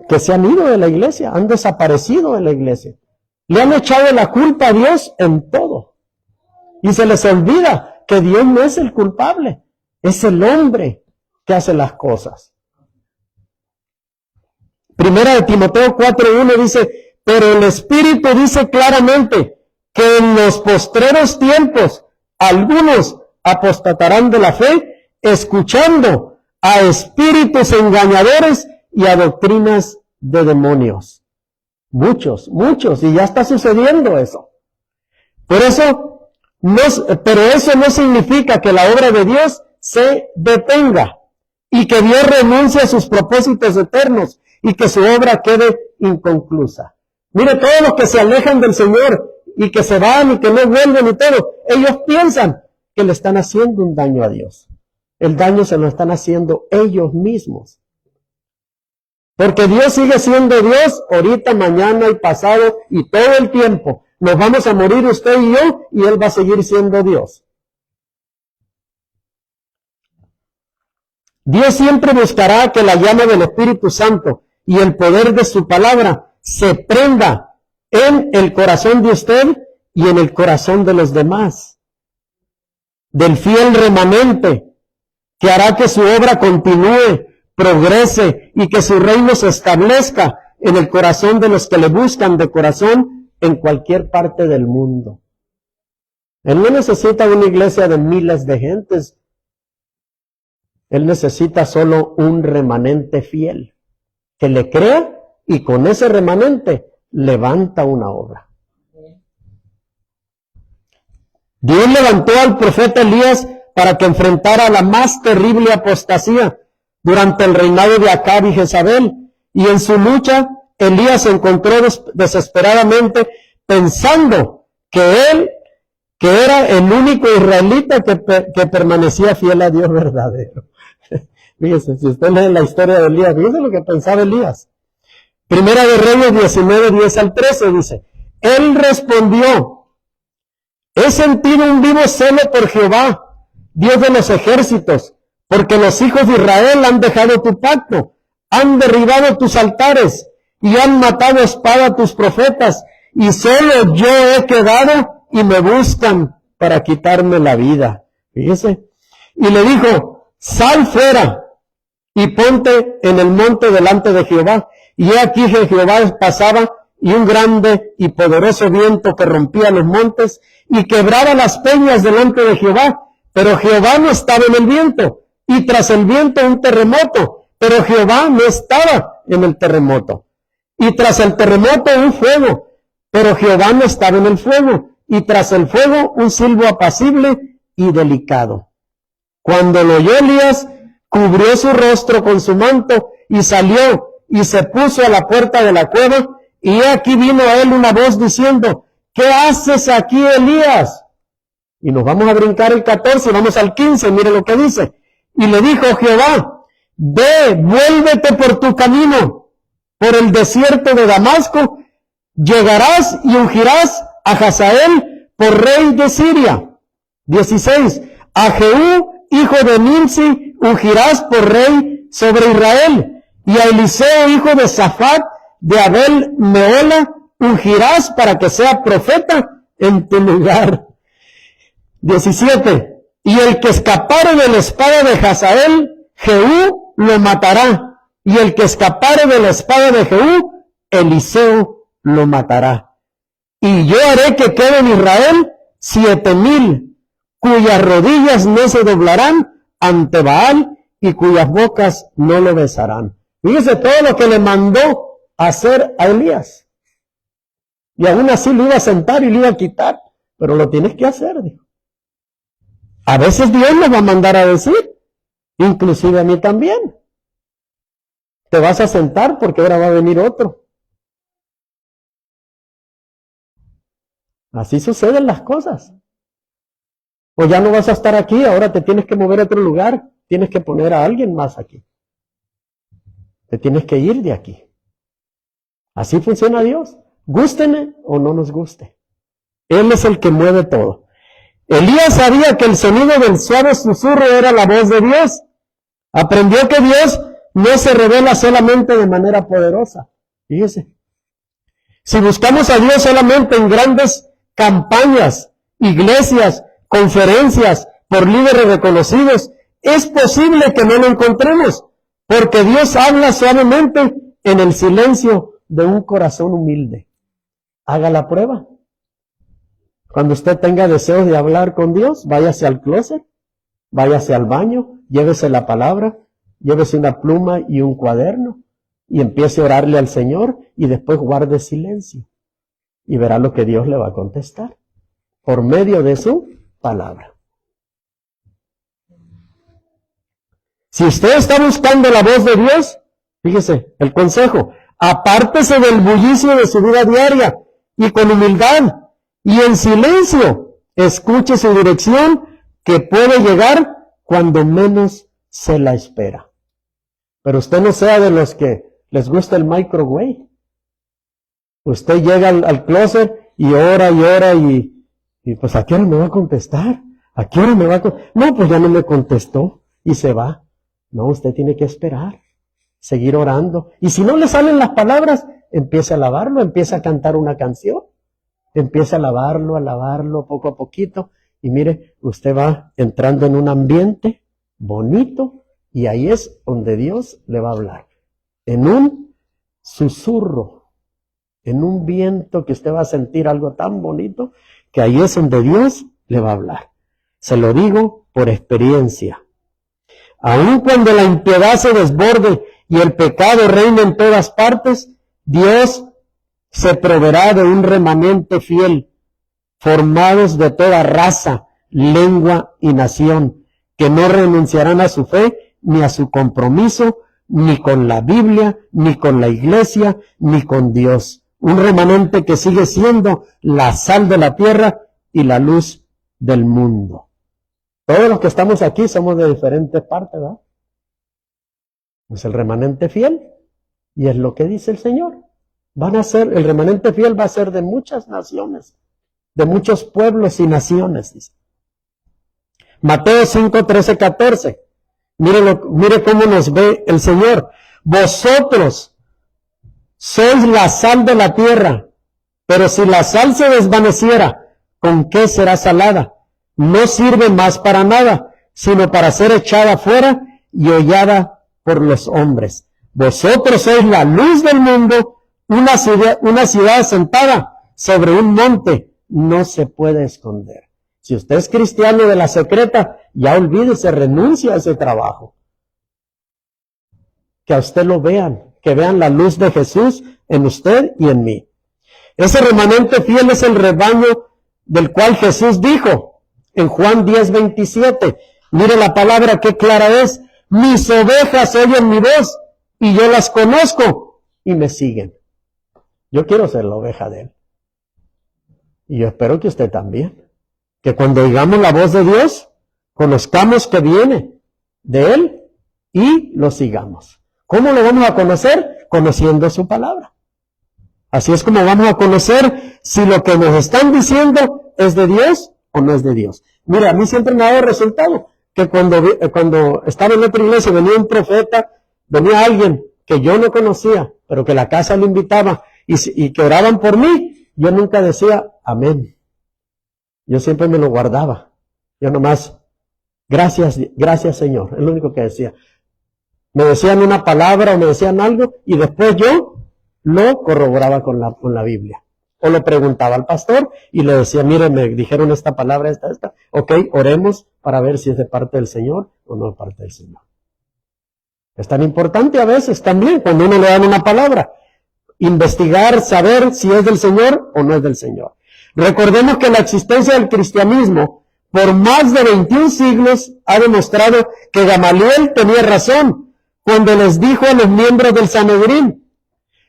que se han ido de la iglesia, han desaparecido de la iglesia. Le han echado la culpa a Dios en todo. Y se les olvida que Dios no es el culpable, es el hombre que hace las cosas. Primera de Timoteo 4:1 dice, pero el Espíritu dice claramente que en los postreros tiempos algunos apostatarán de la fe, escuchando a espíritus engañadores y a doctrinas de demonios. Muchos, y ya está sucediendo eso. Pero eso no significa que la obra de Dios se detenga y que Dios renuncie a sus propósitos eternos y que su obra quede inconclusa. Mire, todos los que se alejan del Señor y que se van y que no vuelven y todo, ellos piensan que le están haciendo un daño a Dios. el daño se lo están haciendo ellos mismos. Porque Dios sigue siendo Dios ahorita, mañana y pasado y todo el tiempo. Nos vamos a morir usted y yo y Él va a seguir siendo Dios. Dios siempre buscará que la llama del Espíritu Santo y el poder de su palabra se prenda en el corazón de usted y en el corazón de los demás. Del fiel remanente que hará que su obra continúe, progrese y que su reino se establezca en el corazón de los que le buscan de corazón en cualquier parte del mundo. Él no necesita una iglesia de miles de gentes. Él necesita solo un remanente fiel que le crea y con ese remanente levanta una obra. Dios levantó al profeta Elías para que enfrentara la más terrible apostasía durante el reinado de Acab y Jezabel, y en su lucha Elías se encontró desesperadamente pensando que él, que era el único israelita que permanecía fiel a Dios verdadero. Fíjese, si usted lee la historia de Elías, fíjese lo que pensaba Elías. Primera de Reyes 19, 10 al 13 dice, él respondió, he sentido un vivo celo por Jehová, Dios de los ejércitos, porque los hijos de Israel han dejado tu pacto, han derribado tus altares y han matado a espada a tus profetas, y solo yo he quedado y me buscan para quitarme la vida. Fíjese. Y le dijo, sal fuera y ponte en el monte delante de Jehová. Y he aquí que Jehová pasaba y un grande y poderoso viento que rompía los montes y quebraba las peñas delante de Jehová. Pero Jehová no estaba en el viento. Y tras el viento un terremoto. Pero Jehová no estaba en el terremoto. Y tras el terremoto un fuego. Pero Jehová no estaba en el fuego. Y tras el fuego un silbo apacible y delicado. Cuando lo oyó Elías, cubrió su rostro con su manto y salió y se puso a la puerta de la cueva, y aquí vino a él una voz diciendo, ¿qué haces aquí, Elías? Y nos vamos a brincar el 14, vamos al 15, mire lo que dice. Y le dijo Jehová, ve, vuélvete por tu camino, por el desierto de Damasco, llegarás y ungirás a Hazael por rey de Siria. 16, a Jehú, hijo de Nimsi, ungirás por rey sobre Israel, y a Eliseo, hijo de Safat, de Abel Meola, ungirás para que sea profeta en tu lugar. 17. Y el que escapare de la espada de Hazael, Jehú lo matará. Y el que escapare de la espada de Jehú, Eliseo lo matará. Y yo haré que quede en Israel 7,000, cuyas rodillas no se doblarán ante Baal y cuyas bocas no lo besarán. Fíjese todo lo que le mandó hacer a Elías. Y aún así lo iba a sentar y lo iba a quitar. Pero lo tienes que hacer, dijo. A veces Dios nos va a mandar a decir, inclusive a mí también. Te vas a sentar porque ahora va a venir otro. Así suceden las cosas. O ya no vas a estar aquí, ahora te tienes que mover a otro lugar. Tienes que poner a alguien más aquí. Te tienes que ir de aquí. Así funciona Dios. Gústeme o no nos guste. Él es el que mueve todo. Elías sabía que el sonido del suave susurro era la voz de Dios. Aprendió que Dios no se revela solamente de manera poderosa. Fíjese. Si buscamos a Dios solamente en grandes campañas, iglesias, conferencias, por líderes reconocidos, es posible que no lo encontremos. Porque Dios habla suavemente en el silencio de un corazón humilde. Haga la prueba. Cuando usted tenga deseos de hablar con Dios, váyase al closet, váyase al baño, llévese la palabra, llévese una pluma y un cuaderno y empiece a orarle al Señor y después guarde silencio. Y verá lo que Dios le va a contestar por medio de su palabra. Si usted está buscando la voz de Dios, fíjese, el consejo, apártese del bullicio de su vida diaria y con humildad y en silencio escuche su dirección que puede llegar cuando menos se la espera. Pero usted no sea de los que les gusta el microwave. Usted llega al closet y ora y pues ¿a qué hora me va a contestar? ¿A qué hora me va a contestar? No, pues ya no me contestó y se va. No, usted tiene que esperar, seguir orando. Y si no le salen las palabras, empieza a alabarlo, empieza a cantar una canción. Empieza a alabarlo poco a poquito. Y mire, usted va entrando en un ambiente bonito y ahí es donde Dios le va a hablar. En un susurro, en un viento que usted va a sentir algo tan bonito que ahí es donde Dios le va a hablar. Se lo digo por experiencia. Aun cuando la impiedad se desborde y el pecado reina en todas partes, Dios se proveerá de un remanente fiel, formados de toda raza, lengua y nación, que no renunciarán a su fe ni a su compromiso, ni con la Biblia, ni con la iglesia, ni con Dios. Un remanente que sigue siendo la sal de la tierra y la luz del mundo. Todos los que estamos aquí somos de diferentes partes, ¿verdad? Es el remanente fiel y es lo que dice el Señor. El remanente fiel va a ser de muchas naciones, de muchos pueblos y naciones, dice. Mateo 5, 13, 14. Mire cómo nos ve el Señor. Vosotros sois la sal de la tierra, pero si la sal se desvaneciera, ¿con qué será salada? No sirve más para nada, sino para ser echada fuera y hollada por los hombres. Vosotros sois la luz del mundo, una ciudad asentada sobre un monte, no se puede esconder. Si usted es cristiano de la secreta, ya olvídese, renuncia a ese trabajo. Que a usted lo vean, que vean la luz de Jesús en usted y en mí. Ese remanente fiel es el rebaño del cual Jesús dijo en Juan 10:27. Mire la palabra qué clara es. Mis ovejas oyen mi voz y yo las conozco y me siguen. Yo quiero ser la oveja de Él. Y yo espero que usted también. Que cuando oigamos la voz de Dios, conozcamos que viene de Él y lo sigamos. ¿Cómo lo vamos a conocer? Conociendo su palabra. Así es como vamos a conocer si lo que nos están diciendo es de Dios o no es de Dios. Mira, a mí siempre me ha dado resultado que cuando estaba en otra iglesia venía un profeta, venía alguien que yo no conocía, pero que la casa lo invitaba y que oraban por mí, yo nunca decía amén. Yo siempre me lo guardaba. Yo nomás, gracias Señor, es lo único que decía. Me decían una palabra o me decían algo y después yo lo corroboraba con la Biblia. O lo preguntaba al pastor y le decía, mire, me dijeron esta palabra, esta. Ok, oremos para ver si es de parte del Señor o no de parte del Señor. Es tan importante a veces también cuando uno le dan una palabra. Investigar, saber si es del Señor o no es del Señor. Recordemos que la existencia del cristianismo por más de 21 siglos ha demostrado que Gamaliel tenía razón cuando les dijo a los miembros del Sanedrín,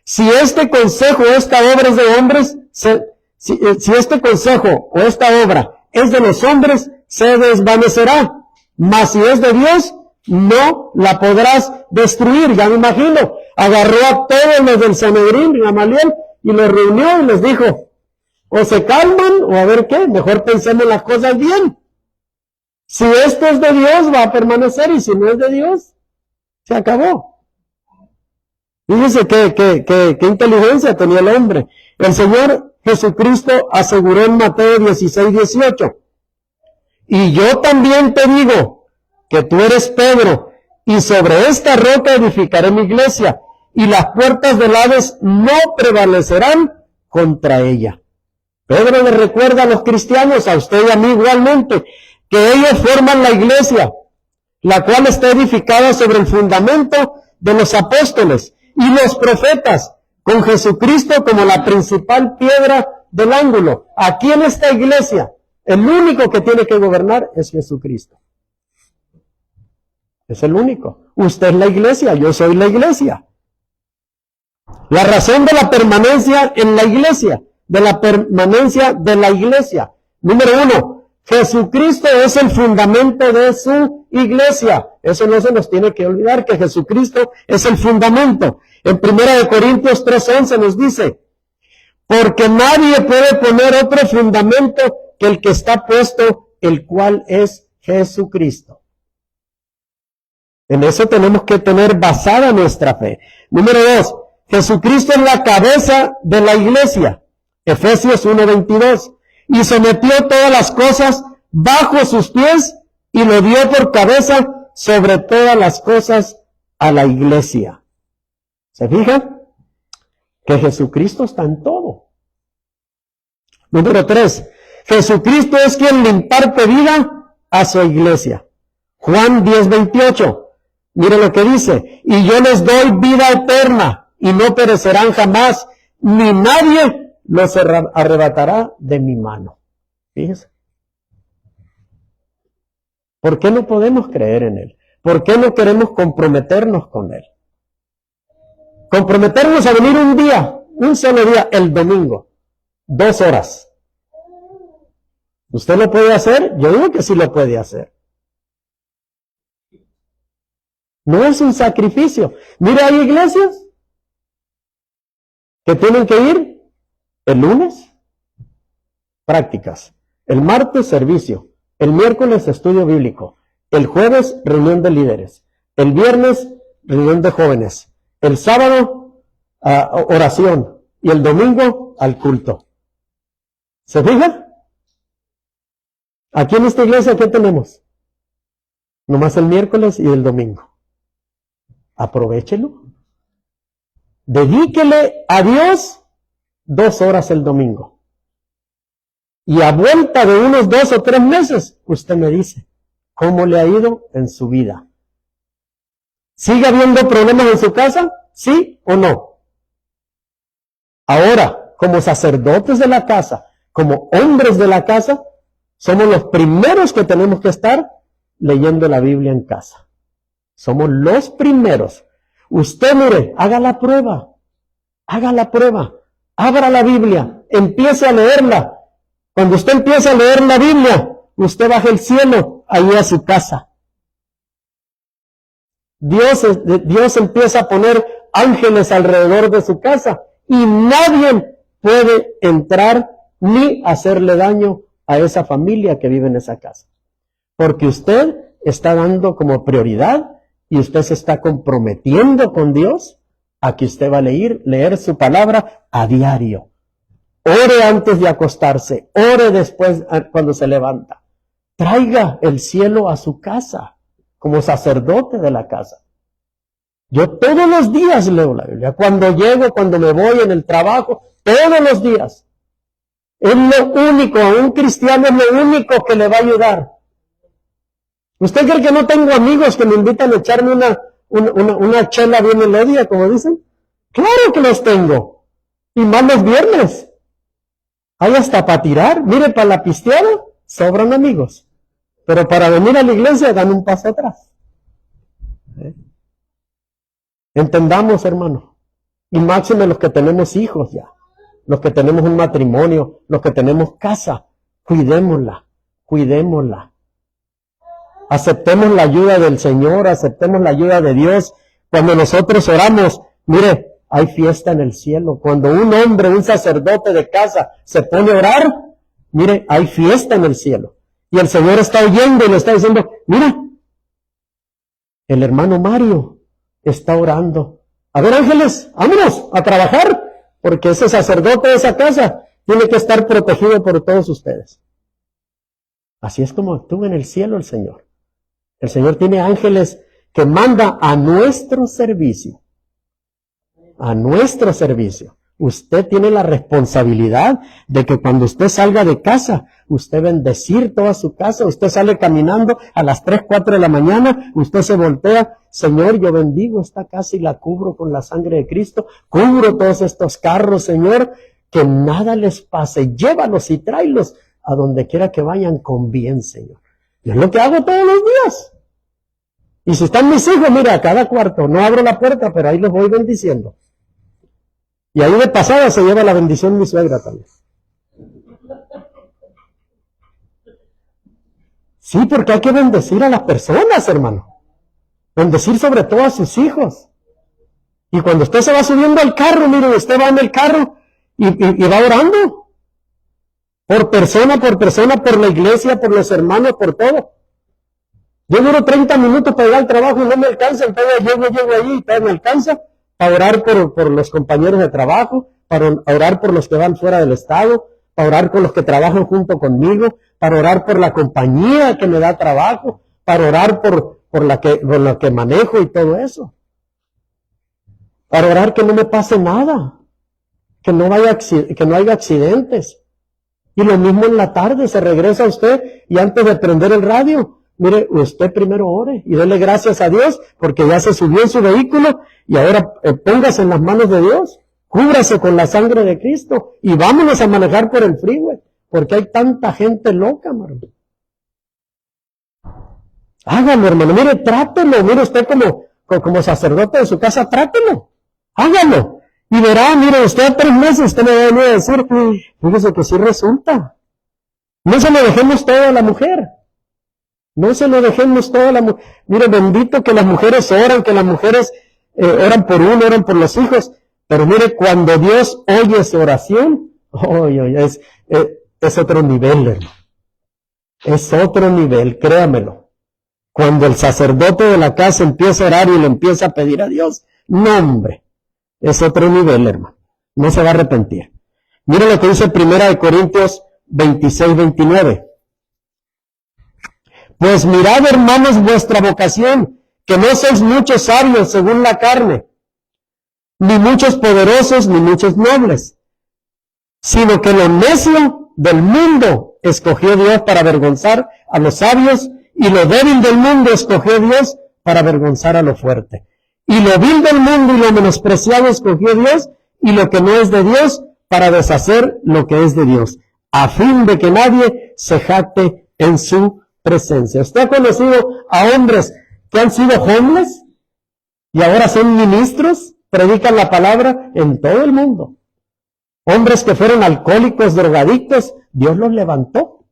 si este consejo o esta obra es de hombres, si este consejo o esta obra es de los hombres, se desvanecerá. Mas si es de Dios, no la podrás destruir. Ya me imagino, agarró a todos los del Sanedrín, Gamaliel, y los reunió y les dijo, o se calman, o a ver qué, mejor pensemos las cosas bien. Si esto es de Dios, va a permanecer, y si no es de Dios, se acabó. Fíjese qué inteligencia tenía el hombre. El Señor Jesucristo aseguró en Mateo 16:18, y yo también te digo que tú eres Pedro, y sobre esta roca edificaré mi iglesia, y las puertas del Hades no prevalecerán contra ella. Pedro le recuerda a los cristianos, a usted y a mí igualmente, que ellos forman la iglesia, la cual está edificada sobre el fundamento de los apóstoles y los profetas, con Jesucristo como la principal piedra del ángulo. Aquí en esta iglesia, el único que tiene que gobernar es Jesucristo. Es el único. Usted es la iglesia, yo soy la iglesia. La razón de la permanencia en la iglesia, de la permanencia de la iglesia. Número 1, Jesucristo es el fundamento de su iglesia. Eso no se nos tiene que olvidar, que Jesucristo es el fundamento. En 1 Corintios 3:11 nos dice, porque nadie puede poner otro fundamento que el que está puesto, el cual es Jesucristo. En eso tenemos que tener basada nuestra fe. Número 2, Jesucristo es la cabeza de la iglesia. Efesios 1:22. Y sometió todas las cosas bajo sus pies y lo dio por cabeza sobre todas las cosas a la iglesia. ¿Se fijan? Que Jesucristo está en todo. Número 3. Jesucristo es quien le imparte vida a su iglesia. Juan 10:28. Mire lo que dice. Y yo les doy vida eterna y no perecerán jamás, ni nadie los arrebatará de mi mano. Fíjense. ¿Por qué no podemos creer en Él? ¿Por qué no queremos comprometernos con Él? Comprometernos a venir un día, un solo día, el domingo, 2 horas. ¿Usted lo puede hacer? Yo digo que sí lo puede hacer. No es un sacrificio. Mira, hay iglesias que tienen que ir el lunes, prácticas. El martes, servicio. El miércoles, estudio bíblico. El jueves, reunión de líderes. El viernes, reunión de jóvenes. El sábado, oración. Y el domingo, al culto. ¿Se fijan? Aquí en esta iglesia, ¿qué tenemos? Nomás el miércoles y el domingo. Aprovéchelo. Dedíquele a Dios 2 horas el domingo. Y a vuelta de unos 2 o 3 meses, usted me dice cómo le ha ido en su vida. ¿Sigue habiendo problemas en su casa? ¿Sí o no? Ahora, como sacerdotes de la casa, como hombres de la casa, somos los primeros que tenemos que estar leyendo la Biblia en casa. Somos los primeros. Usted, mire, haga la prueba. Haga la prueba. Abra la Biblia. Empiece a leerla. Cuando usted empieza a leer la Biblia, usted baja el cielo ahí a su casa. Dios empieza a poner ángeles alrededor de su casa y nadie puede entrar ni hacerle daño a esa familia que vive en esa casa. Porque usted está dando como prioridad y usted se está comprometiendo con Dios a que usted va a leer su palabra a diario. Ore antes de acostarse, ore después cuando se levanta. Traiga el cielo a su casa como sacerdote de la casa. Yo todos los días leo la Biblia. Cuando llego, cuando me voy en el trabajo, todos los días. Es lo único, a un cristiano es lo único que le va a ayudar. ¿Usted cree que no tengo amigos que me invitan a echarme una chela bien melodía, como dicen? Claro que los tengo. Y más los viernes. Hay hasta para tirar. Mire, para la pisteada sobran amigos. Pero para venir a la iglesia dan un paso atrás. Entendamos, hermano. Y máxime los que tenemos hijos ya. Los que tenemos un matrimonio. Los que tenemos casa. Cuidémosla. Cuidémosla. Aceptemos la ayuda del Señor, aceptemos la ayuda de Dios. Cuando nosotros oramos, mire, hay fiesta en el cielo. Cuando un hombre, un sacerdote de casa se pone a orar, mire, hay fiesta en el cielo. Y el Señor está oyendo y le está diciendo, mira, el hermano Mario está orando. A ver, ángeles, vámonos a trabajar, porque ese sacerdote de esa casa tiene que estar protegido por todos ustedes. Así es como actúa en el cielo el Señor. El Señor tiene ángeles que manda a nuestro servicio. A nuestro servicio. Usted tiene la responsabilidad de que cuando usted salga de casa, usted bendecir toda su casa. Usted sale caminando a las 3, 4 de la mañana, usted se voltea, Señor, yo bendigo esta casa y la cubro con la sangre de Cristo. Cubro todos estos carros, Señor, que nada les pase. Llévalos y tráelos a donde quiera que vayan con bien, Señor. Y es lo que hago todos los días. Y si están mis hijos, mira, a cada cuarto, no abro la puerta, pero ahí los voy bendiciendo. Y ahí de pasada se lleva la bendición mi suegra también. Sí, porque hay que bendecir a las personas, hermano. Bendecir sobre todo a sus hijos. Y cuando usted se va subiendo al carro, mire, usted va en el carro y va orando. Por persona, por la iglesia, por los hermanos, por todo. Yo duro 30 minutos para ir al trabajo y no me alcanza, entonces llego allí y todo me alcanza para orar por los compañeros de trabajo, para orar por los que van fuera del estado, para orar con los que trabajan junto conmigo, para orar por la compañía que me da trabajo, para orar por la que manejo y todo eso. Para orar que no me pase nada, que no haya accidentes. Y lo mismo en la tarde, se regresa usted y antes de prender el radio, mire, usted primero ore y dele gracias a Dios porque ya se subió en su vehículo y ahora póngase en las manos de Dios, cúbrase con la sangre de Cristo y vámonos a manejar por el freeway porque hay tanta gente loca, hermano. Hágalo, hermano, mire, trátelo, mire usted como sacerdote de su casa, trátelo, hágalo. Y verá, mire, usted a 3 meses, usted me va a venir a decir, fíjese que sí resulta. No se lo dejemos todo a la mujer. No se lo dejemos todo a la mujer. Mire, bendito que las mujeres oran, que las mujeres oran por uno, oran por los hijos. Pero mire, cuando Dios oye su oración, es otro nivel, hermano. Es otro nivel, créamelo. Cuando el sacerdote de la casa empieza a orar y le empieza a pedir a Dios, no, hombre. Es otro nivel, hermano. No se va a arrepentir. Mire lo que dice 1 Corintios 26-29. Pues mirad, hermanos, vuestra vocación, que no sois muchos sabios según la carne, ni muchos poderosos, ni muchos nobles, sino que lo necio del mundo escogió Dios para avergonzar a los sabios, y lo débil del mundo escogió Dios para avergonzar a lo fuerte. Y lo vil del mundo y lo menospreciado escogió Dios, y lo que no es de Dios, para deshacer lo que es de Dios, a fin de que nadie se jacte en su presencia. ¿Usted ha conocido a hombres que han sido homeless y ahora son ministros? Predican la palabra en todo el mundo. Hombres que fueron alcohólicos, drogadictos, Dios los levantó.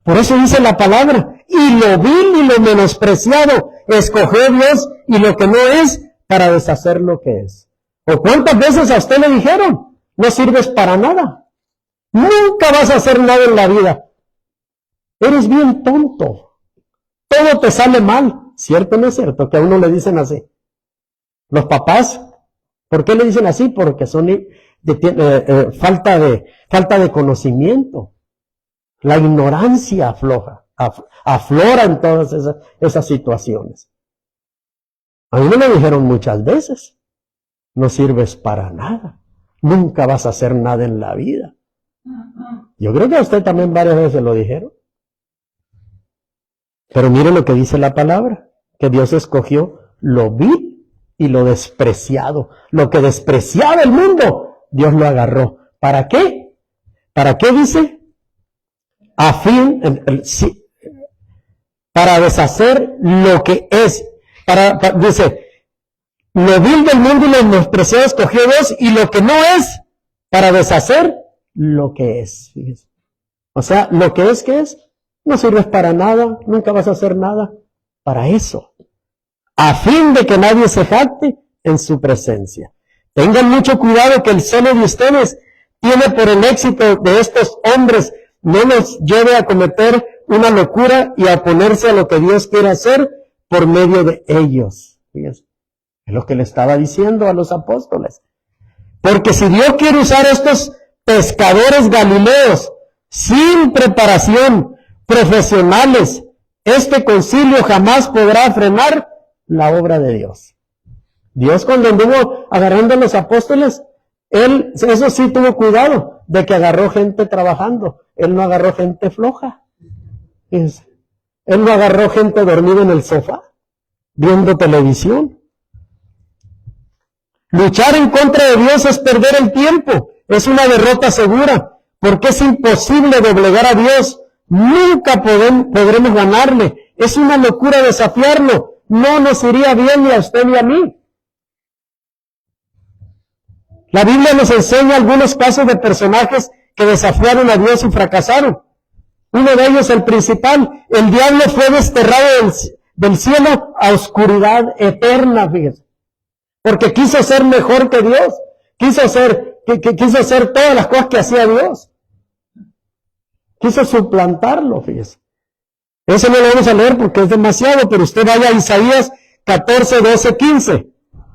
Por eso dice la palabra, y lo vil y lo menospreciado escogió Dios, y lo que no es, para deshacer lo que es. ¿O cuántas veces a usted le dijeron, no sirves para nada? Nunca vas a hacer nada en la vida. Eres bien tonto. Todo te sale mal. ¿Cierto o no es cierto? Que a uno le dicen así. Los papás, ¿por qué le dicen así? Porque son falta de conocimiento. La ignorancia aflora en todas esas situaciones. A mí me lo dijeron muchas veces. No sirves para nada. Nunca vas a hacer nada en la vida. Yo creo que a usted también varias veces lo dijeron. Pero mire lo que dice la palabra, que Dios escogió lo vil y lo despreciado. Lo que despreciaba el mundo, Dios lo agarró. ¿Para qué? ¿Para qué dice? Para deshacer lo que es. Dice, lo vil del mundo y lo despreciado escogió Dios, y lo que no es, para deshacer lo que es. Fíjese. O sea, lo que es, no sirves para nada, nunca vas a hacer nada para eso. A fin de que nadie se jacte en su presencia. Tengan mucho cuidado que el celo de ustedes tiene por el éxito de estos hombres no nos lleve a cometer una locura y a oponerse a lo que Dios quiere hacer por medio de ellos. Fíjense, es lo que le estaba diciendo a los apóstoles. Porque si Dios quiere usar estos pescadores galileos sin preparación, profesionales, este concilio jamás podrá frenar la obra de Dios. Dios, cuando anduvo agarrando a los apóstoles, Él, eso sí, tuvo cuidado de que agarró gente trabajando. Él no agarró gente floja. Fíjense. Él no agarró gente dormida en el sofá, viendo televisión. Luchar en contra de Dios es perder el tiempo. Es una derrota segura, porque es imposible doblegar a Dios. Nunca podremos ganarle. Es una locura desafiarlo. No nos iría bien ni a usted ni a mí. La Biblia nos enseña algunos casos de personajes que desafiaron a Dios y fracasaron. Uno de ellos, el principal, el diablo fue desterrado del cielo a oscuridad eterna, fíjense. Porque quiso ser mejor que Dios. Quiso hacer todas las cosas que hacía Dios. Quiso suplantarlo, fíjese. Eso no lo vamos a leer porque es demasiado, pero usted vaya a Isaías 14, 12, 15.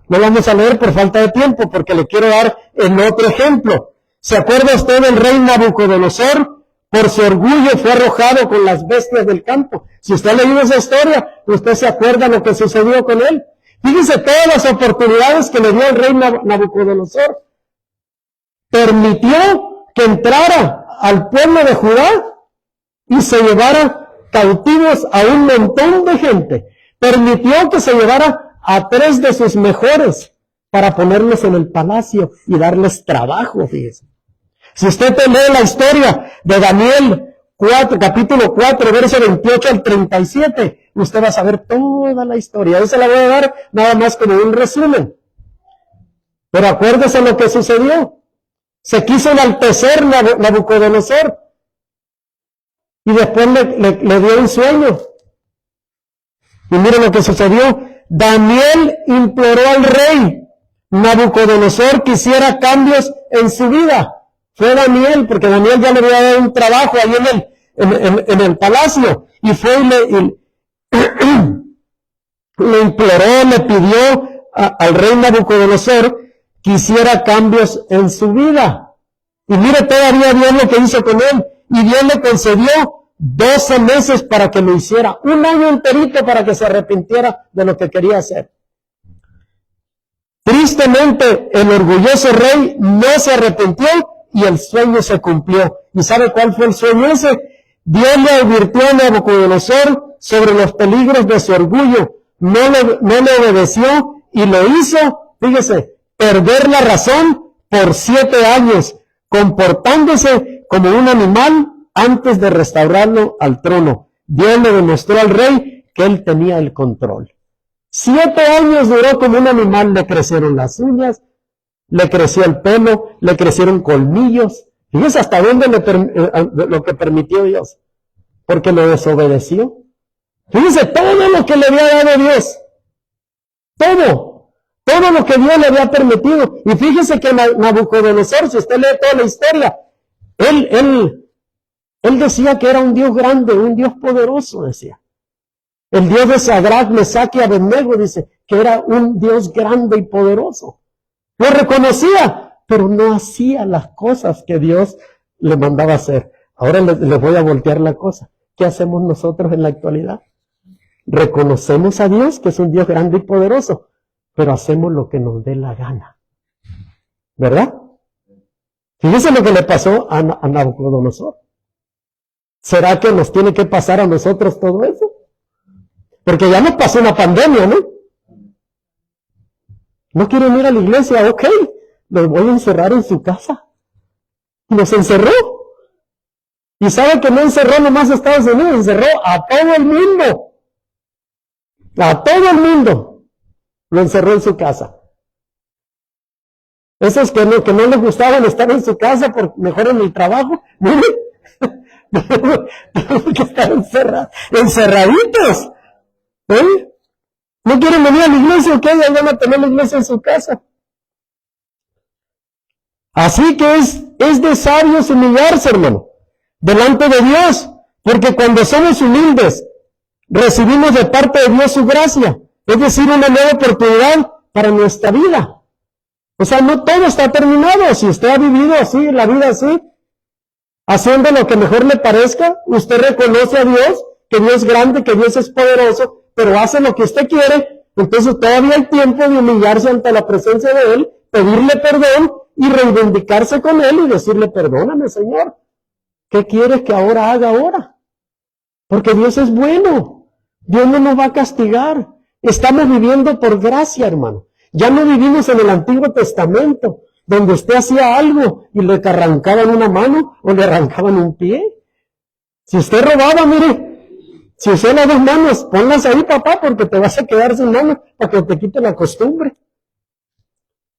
No vamos a leer por falta de tiempo, porque le quiero dar el otro ejemplo. ¿Se acuerda usted del rey Nabucodonosor? Por su orgullo fue arrojado con las bestias del campo. Si usted ha leído esa historia, usted se acuerda lo que sucedió con él. Fíjese todas las oportunidades que le dio el rey Nabucodonosor. Permitió que entrara al pueblo de Judá y se llevara cautivos a un montón de gente. Permitió que se llevara a 3 de sus mejores para ponerlos en el palacio y darles trabajo, fíjese. Si usted lee la historia de Daniel 4, capítulo 4, verso 28 al 37, usted va a saber toda la historia. Yo se la voy a dar nada más como un resumen. Pero acuérdese lo que sucedió. Se quiso enaltecer Nabucodonosor y después le dio un sueño. Y mire lo que sucedió. Daniel imploró al rey Nabucodonosor que hiciera cambios en su vida. Fue Daniel, porque Daniel ya le había dado un trabajo ahí en el palacio, y fue y le imploró, le pidió al rey Nabucodonosor que hiciera cambios en su vida. Y mire todavía Dios lo que hizo con él, y Dios le concedió 12 meses para que lo hiciera, un año enterito para que se arrepintiera de lo que quería hacer. Tristemente, el orgulloso rey no se arrepintió y el sueño se cumplió. ¿Y sabe cuál fue el sueño ese? Dios le advirtió a Nabucodonosor sobre los peligros de su orgullo. No le obedeció y lo hizo, fíjese, perder la razón por 7 años, comportándose como un animal antes de restaurarlo al trono. Dios le demostró al rey que él tenía el control. 7 años duró como un animal, le crecieron las uñas, le creció el pelo, le crecieron colmillos. Fíjese hasta dónde lo que permitió Dios, porque lo desobedeció. Fíjese todo lo que le había dado Dios, todo lo que Dios le había permitido. Y fíjese que Nabucodonosor, si usted lee toda la historia, él decía que era un Dios grande, un Dios poderoso, decía. El Dios de Sadrach, Mesach y Abednego, dice que era un Dios grande y poderoso. Lo reconocía, pero no hacía las cosas que Dios le mandaba hacer. Ahora les voy a voltear la cosa. ¿Qué hacemos nosotros en la actualidad? Reconocemos a Dios, que es un Dios grande y poderoso, pero hacemos lo que nos dé la gana. ¿Verdad? Fíjense lo que le pasó a Nabucodonosor. ¿Será que nos tiene que pasar a nosotros todo eso? Porque ya nos pasó una pandemia, ¿no? No quieren ir a la iglesia, ok, los voy a encerrar en su casa. Y nos encerró. Y sabe que no encerró nomás a Estados Unidos, encerró a todo el mundo. A todo el mundo lo encerró en su casa. Esos que no les gustaban estar en su casa, por mejor en el trabajo, mire, que estar encerraditos. ¿Eh? ¿No quieren venir a la iglesia? Ok, ya van a tener la iglesia en su casa. Así que es de sabios humillarse, hermano, delante de Dios, porque cuando somos humildes, recibimos de parte de Dios su gracia, es decir, una nueva oportunidad para nuestra vida. O sea, no todo está terminado. Si usted ha vivido así, la vida así, haciendo lo que mejor le parezca, usted reconoce a Dios, que Dios es grande, que Dios es poderoso, pero hace lo que usted quiere, entonces todavía hay tiempo de humillarse ante la presencia de Él, pedirle perdón y reivindicarse con Él y decirle, perdóname, Señor, ¿qué quieres que ahora haga ahora? Porque Dios es bueno, Dios no nos va a castigar, estamos viviendo por gracia, hermano. Ya no vivimos en el Antiguo Testamento, donde usted hacía algo y le arrancaban una mano o le arrancaban un pie. Si usted robaba, mire, si usted las 2 manos, ponlas ahí, papá, porque te vas a quedar sin manos para que te quite la costumbre.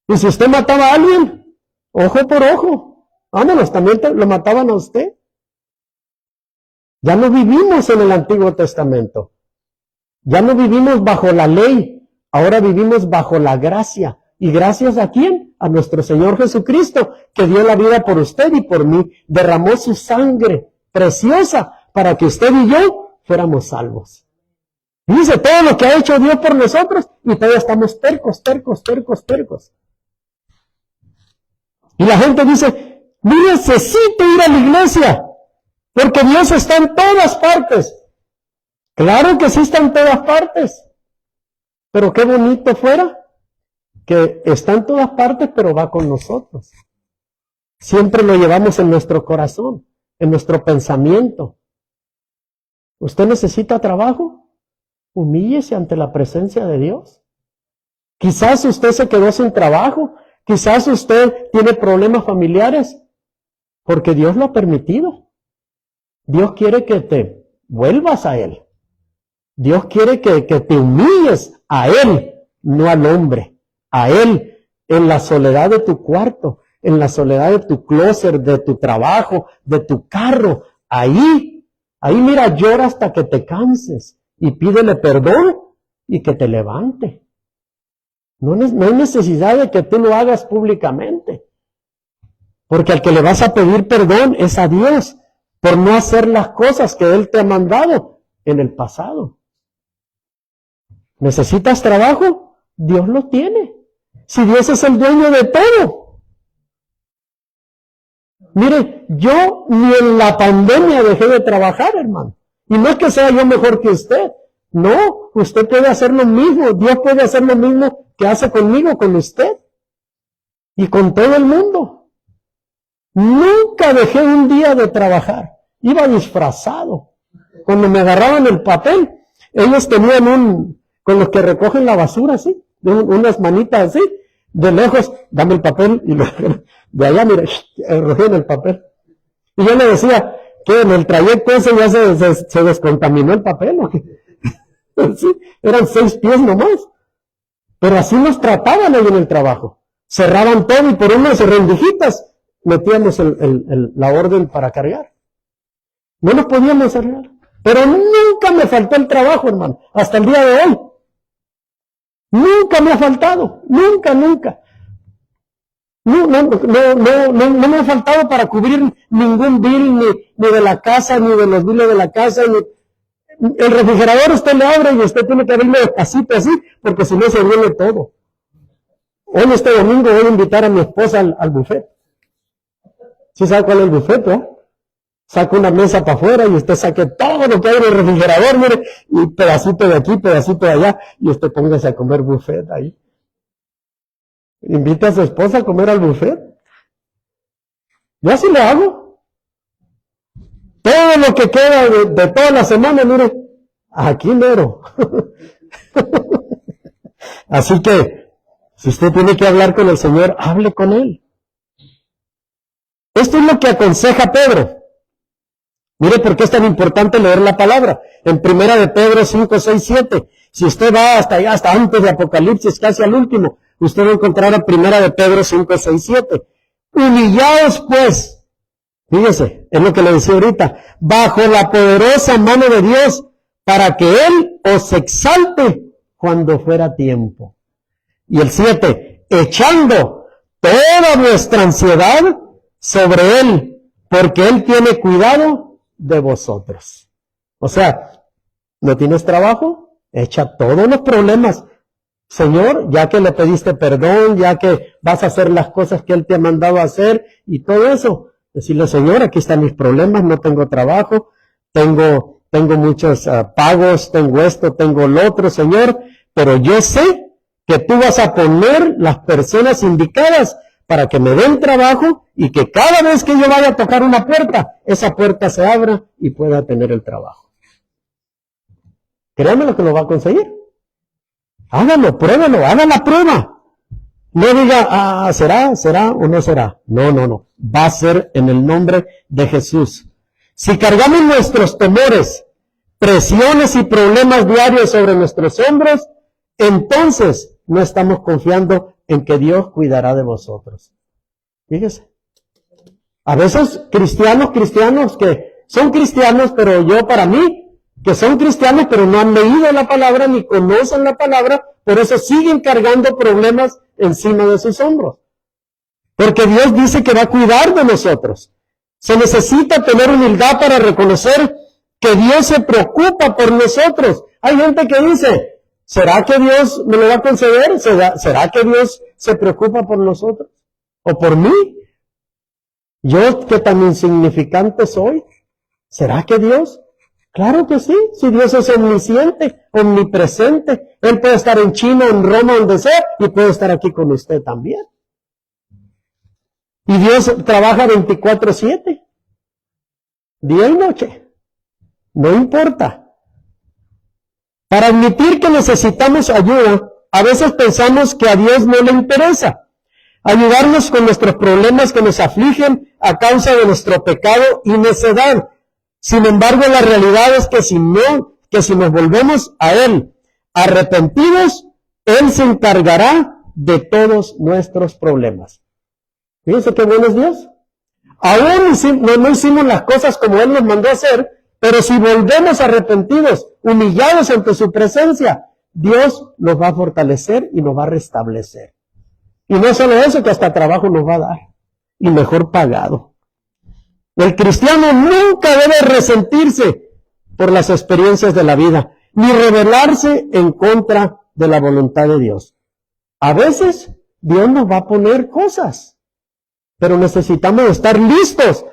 Y si usted mataba a alguien, ojo por ojo, vámonos, también lo mataban a usted. Ya no vivimos en el Antiguo Testamento. Ya no vivimos bajo la ley. Ahora vivimos bajo la gracia. ¿Y gracias a quién? A nuestro Señor Jesucristo, que dio la vida por usted y por mí. Derramó su sangre preciosa para que usted y yo fuéramos salvos. Dice todo lo que ha hecho Dios por nosotros y todavía estamos tercos. Y la gente dice, mire, necesito ir a la iglesia, porque Dios está en todas partes. Claro que sí está en todas partes, pero qué bonito fuera que está en todas partes, pero va con nosotros. Siempre lo llevamos en nuestro corazón, en nuestro pensamiento. ¿Usted necesita trabajo? Humíllese ante la presencia de Dios. Quizás usted se quedó sin trabajo, quizás usted tiene problemas familiares, porque Dios lo ha permitido. Dios quiere que te vuelvas a Él. Dios quiere que te humilles a Él, no al hombre. A Él, en la soledad de tu cuarto, en la soledad de tu closet, de tu trabajo, de tu carro. Ahí mira, llora hasta que te canses y pídele perdón y que te levante. No hay necesidad de que tú lo hagas públicamente, porque al que le vas a pedir perdón es a Dios por no hacer las cosas que Él te ha mandado en el pasado. ¿Necesitas trabajo? Dios lo tiene. Si Dios es el dueño de todo. Mire, yo ni en la pandemia dejé de trabajar, hermano. Y no es que sea yo mejor que usted. No, usted puede hacer lo mismo. Dios puede hacer lo mismo que hace conmigo, con usted. Y con todo el mundo. Nunca dejé un día de trabajar. Iba disfrazado. Cuando me agarraban el papel, ellos tenían con los que recogen la basura, así, unas manitas así, de lejos, dame el papel, y de allá, mire, recogían el papel. Y yo le decía, que en el trayecto ese ya se descontaminó el papel, ¿o qué? Sí, eran 6 pies nomás. Pero así nos trataban ahí en el trabajo. Cerraban todo y por unas rendijitas metíamos la orden para cargar. No nos podíamos cerrar. Pero nunca me faltó el trabajo, hermano, hasta el día de hoy. Nunca me ha faltado, nunca. No me ha faltado para cubrir ningún bill, ni de la casa, ni de los biles de la casa. El refrigerador usted le abre y usted tiene que abrirle despacito así, porque si no se viene todo. Hoy este domingo voy a invitar a mi esposa al buffet. ¿Sí sabe cuál es el buffet, eh? Saca una mesa para afuera y usted saque todo lo que hay en el refrigerador, mire, y pedacito de aquí, pedacito de allá, y usted póngase a comer buffet ahí. Invita a su esposa a comer al buffet. Yo así le hago. Todo lo que queda de toda la semana, mire, aquí mero. Así que, si usted tiene que hablar con el Señor, hable con Él. Esto es lo que aconseja Pedro. Mire por qué es tan importante leer la palabra. En primera de Pedro 5, 6, 7. Si usted va hasta allá, hasta antes de Apocalipsis, casi al último, usted va a encontrar a primera de Pedro 5, 6, 7. Humillaos pues, fíjese, es lo que le decía ahorita, bajo la poderosa mano de Dios, para que Él os exalte cuando fuera tiempo. Y el 7, echando toda vuestra ansiedad sobre Él, porque Él tiene cuidado de vosotros. O sea, ¿no tienes trabajo? Echa todos los problemas. Señor, ya que le pediste perdón, ya que vas a hacer las cosas que Él te ha mandado a hacer y todo eso, decirle, Señor, aquí están mis problemas, no tengo trabajo, tengo muchos pagos, tengo esto, tengo lo otro, Señor, pero yo sé que tú vas a poner las personas indicadas para que me den trabajo y que cada vez que yo vaya a tocar una puerta, esa puerta se abra y pueda tener el trabajo. Créame lo que lo va a conseguir. Hágalo, pruébalo, haga la prueba. No diga, será o no será. No. Va a ser en el nombre de Jesús. Si cargamos nuestros temores, presiones y problemas diarios sobre nuestros hombros, entonces no estamos confiando en que Dios cuidará de vosotros. Fíjese. A veces cristianos que son cristianos, pero yo para mí, que son cristianos, pero no han leído la palabra ni conocen la palabra, por eso siguen cargando problemas encima de sus hombros. Porque Dios dice que va a cuidar de nosotros. Se necesita tener humildad para reconocer que Dios se preocupa por nosotros. Hay gente que dice, ¿será que Dios me lo va a conceder? ¿Será que Dios se preocupa por nosotros? ¿O por mí? ¿Yo que tan insignificante soy? ¿Será que Dios? Claro que sí, si Dios es omnisciente, omnipresente. Él puede estar en China, en Roma, donde sea, y puede estar aquí con usted también. Y Dios trabaja 24/7, día y noche. No importa. Para admitir que necesitamos ayuda, a veces pensamos que a Dios no le interesa ayudarnos con nuestros problemas que nos afligen a causa de nuestro pecado y necedad. Sin embargo, la realidad es que si nos volvemos a Él arrepentidos, Él se encargará de todos nuestros problemas. Fíjense qué bueno es Dios. Aún no hicimos las cosas como Él nos mandó a hacer, pero si volvemos arrepentidos, humillados ante su presencia, Dios nos va a fortalecer y nos va a restablecer. Y no solo eso, que hasta trabajo nos va a dar, y mejor pagado. El cristiano nunca debe resentirse por las experiencias de la vida, ni rebelarse en contra de la voluntad de Dios. A veces Dios nos va a poner cosas, pero necesitamos estar listos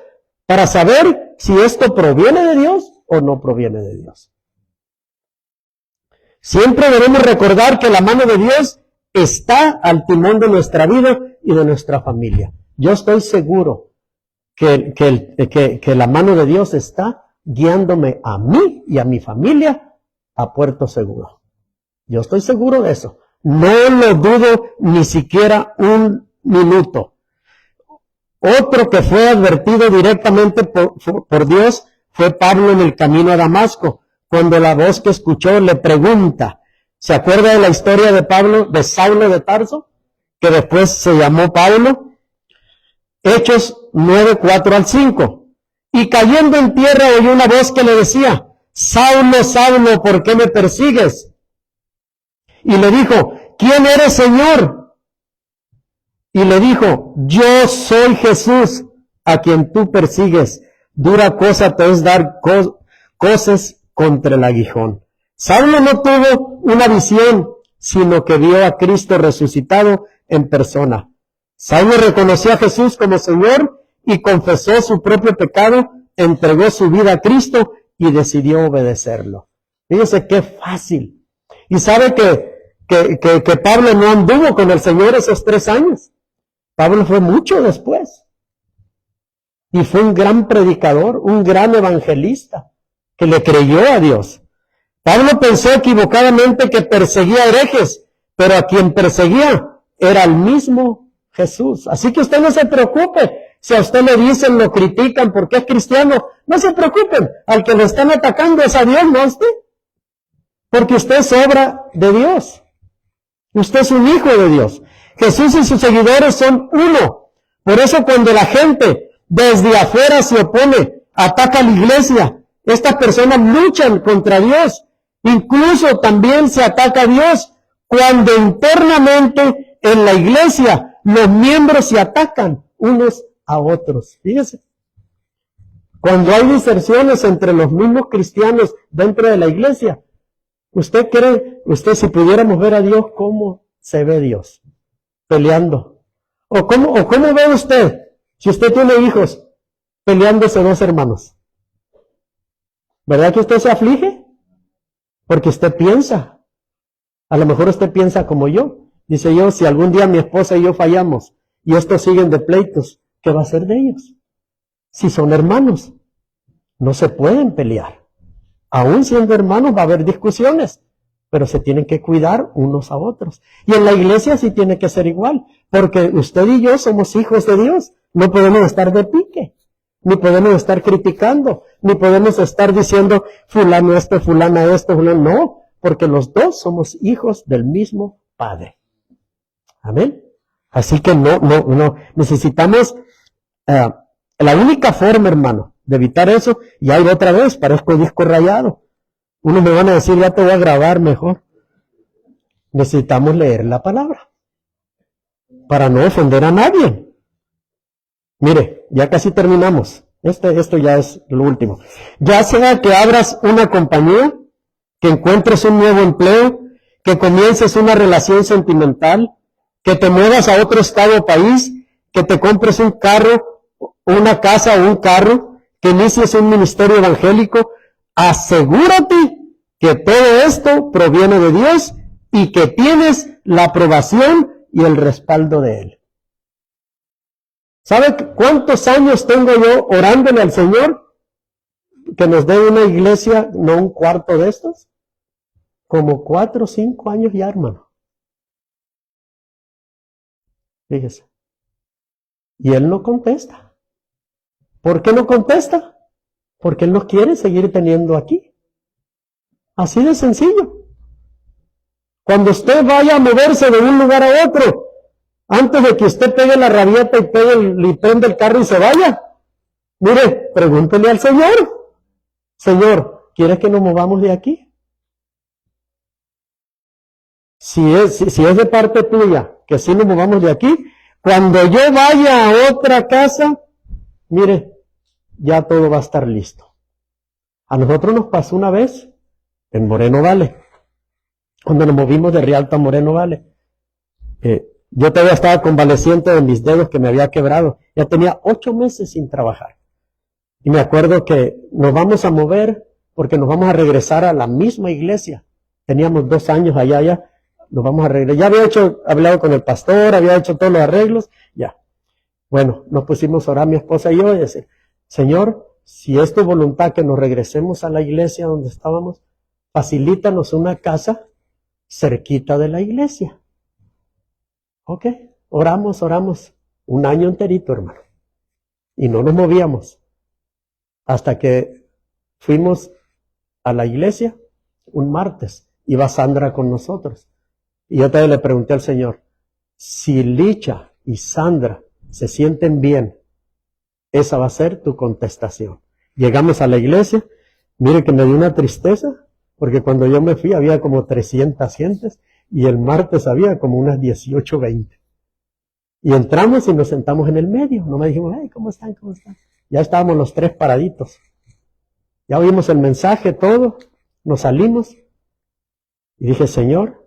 para saber si esto proviene de Dios o no proviene de Dios. Siempre debemos recordar que la mano de Dios está al timón de nuestra vida y de nuestra familia. Yo estoy seguro que la mano de Dios está guiándome a mí y a mi familia a puerto seguro. Yo estoy seguro de eso. No lo dudo ni siquiera un minuto. Otro que fue advertido directamente por Dios fue Pablo en el camino a Damasco, cuando la voz que escuchó le pregunta. ¿Se acuerda de la historia de Pablo, de Saulo de Tarso, que después se llamó Pablo? Hechos 9:4-5. Y cayendo en tierra oyó una voz que le decía, Saulo, Saulo, ¿por qué me persigues? Y le dijo, ¿quién eres, Señor? Y le dijo, yo soy Jesús, a quien tú persigues. Dura cosa te es dar coces contra el aguijón. Saulo no tuvo una visión, sino que vio a Cristo resucitado en persona. Saulo reconoció a Jesús como Señor y confesó su propio pecado, entregó su vida a Cristo y decidió obedecerlo. Fíjese qué fácil. Y sabe que Pablo no anduvo con el Señor esos 3 años. Pablo fue mucho después. Y fue un gran predicador, un gran evangelista, que le creyó a Dios. Pablo pensó equivocadamente que perseguía herejes, pero a quien perseguía era el mismo Jesús. Así que usted no se preocupe. Si a usted le dicen, lo critican porque es cristiano, no se preocupen. Al que le están atacando es a Dios, no a usted. Porque usted es obra de Dios. Usted es un hijo de Dios. Jesús y sus seguidores son uno. Por eso cuando la gente desde afuera se opone, ataca a la iglesia, estas personas luchan contra Dios. Incluso también se ataca a Dios cuando internamente en la iglesia los miembros se atacan unos a otros. Fíjese. Cuando hay diserciones entre los mismos cristianos dentro de la iglesia, ¿usted si pudiéramos ver a Dios, cómo se ve Dios? Peleando. ¿O cómo ve usted, si usted tiene hijos, peleándose 2 hermanos? ¿Verdad que usted se aflige? Porque usted piensa. A lo mejor usted piensa como yo. Dice yo, si algún día mi esposa y yo fallamos y estos siguen de pleitos, ¿qué va a ser de ellos? Si son hermanos, no se pueden pelear. Aún siendo hermanos va a haber discusiones, pero se tienen que cuidar unos a otros. Y en la iglesia sí tiene que ser igual, porque usted y yo somos hijos de Dios. No podemos estar de pique, ni podemos estar criticando, ni podemos estar diciendo fulano esto, fulana esto, fulano. No, porque los dos somos hijos del mismo Padre. Amén. Así que no necesitamos, la única forma, hermano, de evitar eso, y ahí otra vez, parezco disco rayado. Unos me van a decir, ya te voy a grabar mejor. Necesitamos leer la palabra para no ofender a nadie. Mire, ya casi terminamos. Esto ya es lo último. Ya sea que abras una compañía, que encuentres un nuevo empleo, que comiences una relación sentimental, que te muevas a otro estado o país, que te compres un carro, una casa o un carro, que inicies un ministerio evangélico, asegúrate que todo esto proviene de Dios y que tienes la aprobación y el respaldo de Él. ¿Sabe cuántos años tengo yo orándole al Señor que nos dé una iglesia, no un cuarto de estos? Como 4 o 5 años ya, hermano. Fíjese. Y Él no contesta. ¿Por qué no contesta? Porque Él no quiere seguir teniendo aquí. Así de sencillo. Cuando usted vaya a moverse de un lugar a otro, antes de que usted pegue la rabieta y prenda el carro y se vaya, mire, pregúntele al Señor. Señor, ¿quieres que nos movamos de aquí? Si es de parte tuya, que sí nos movamos de aquí, cuando yo vaya a otra casa, mire, ya todo va a estar listo. A nosotros nos pasó una vez en Moreno Valley, cuando nos movimos de Rialto a Moreno Valley. Yo todavía estaba convaleciente de mis dedos que me había quebrado. Ya tenía 8 meses sin trabajar. Y me acuerdo que nos vamos a mover porque nos vamos a regresar a la misma iglesia. Teníamos 2 años allá, nos vamos a regresar. Ya había hablado con el pastor, había hecho todos los arreglos, ya. Bueno, nos pusimos a orar mi esposa y yo y decir, Señor, si es tu voluntad que nos regresemos a la iglesia donde estábamos, facilítanos una casa cerquita de la iglesia. Ok, oramos 1 año enterito, hermano. Y no nos movíamos. Hasta que fuimos a la iglesia un martes. Iba Sandra con nosotros. Y yo también le pregunté al Señor, si Licha y Sandra se sienten bien, esa va a ser tu contestación. Llegamos a la iglesia, mire que me dio una tristeza, porque cuando yo me fui había como 300 gentes, y el martes había como unas 18, 20. Y entramos y nos sentamos en el medio. No me dijimos, hey, ¿cómo están? ¿Cómo están? Ya estábamos los 3 paraditos. Ya oímos el mensaje, todo. Nos salimos. Y dije, Señor,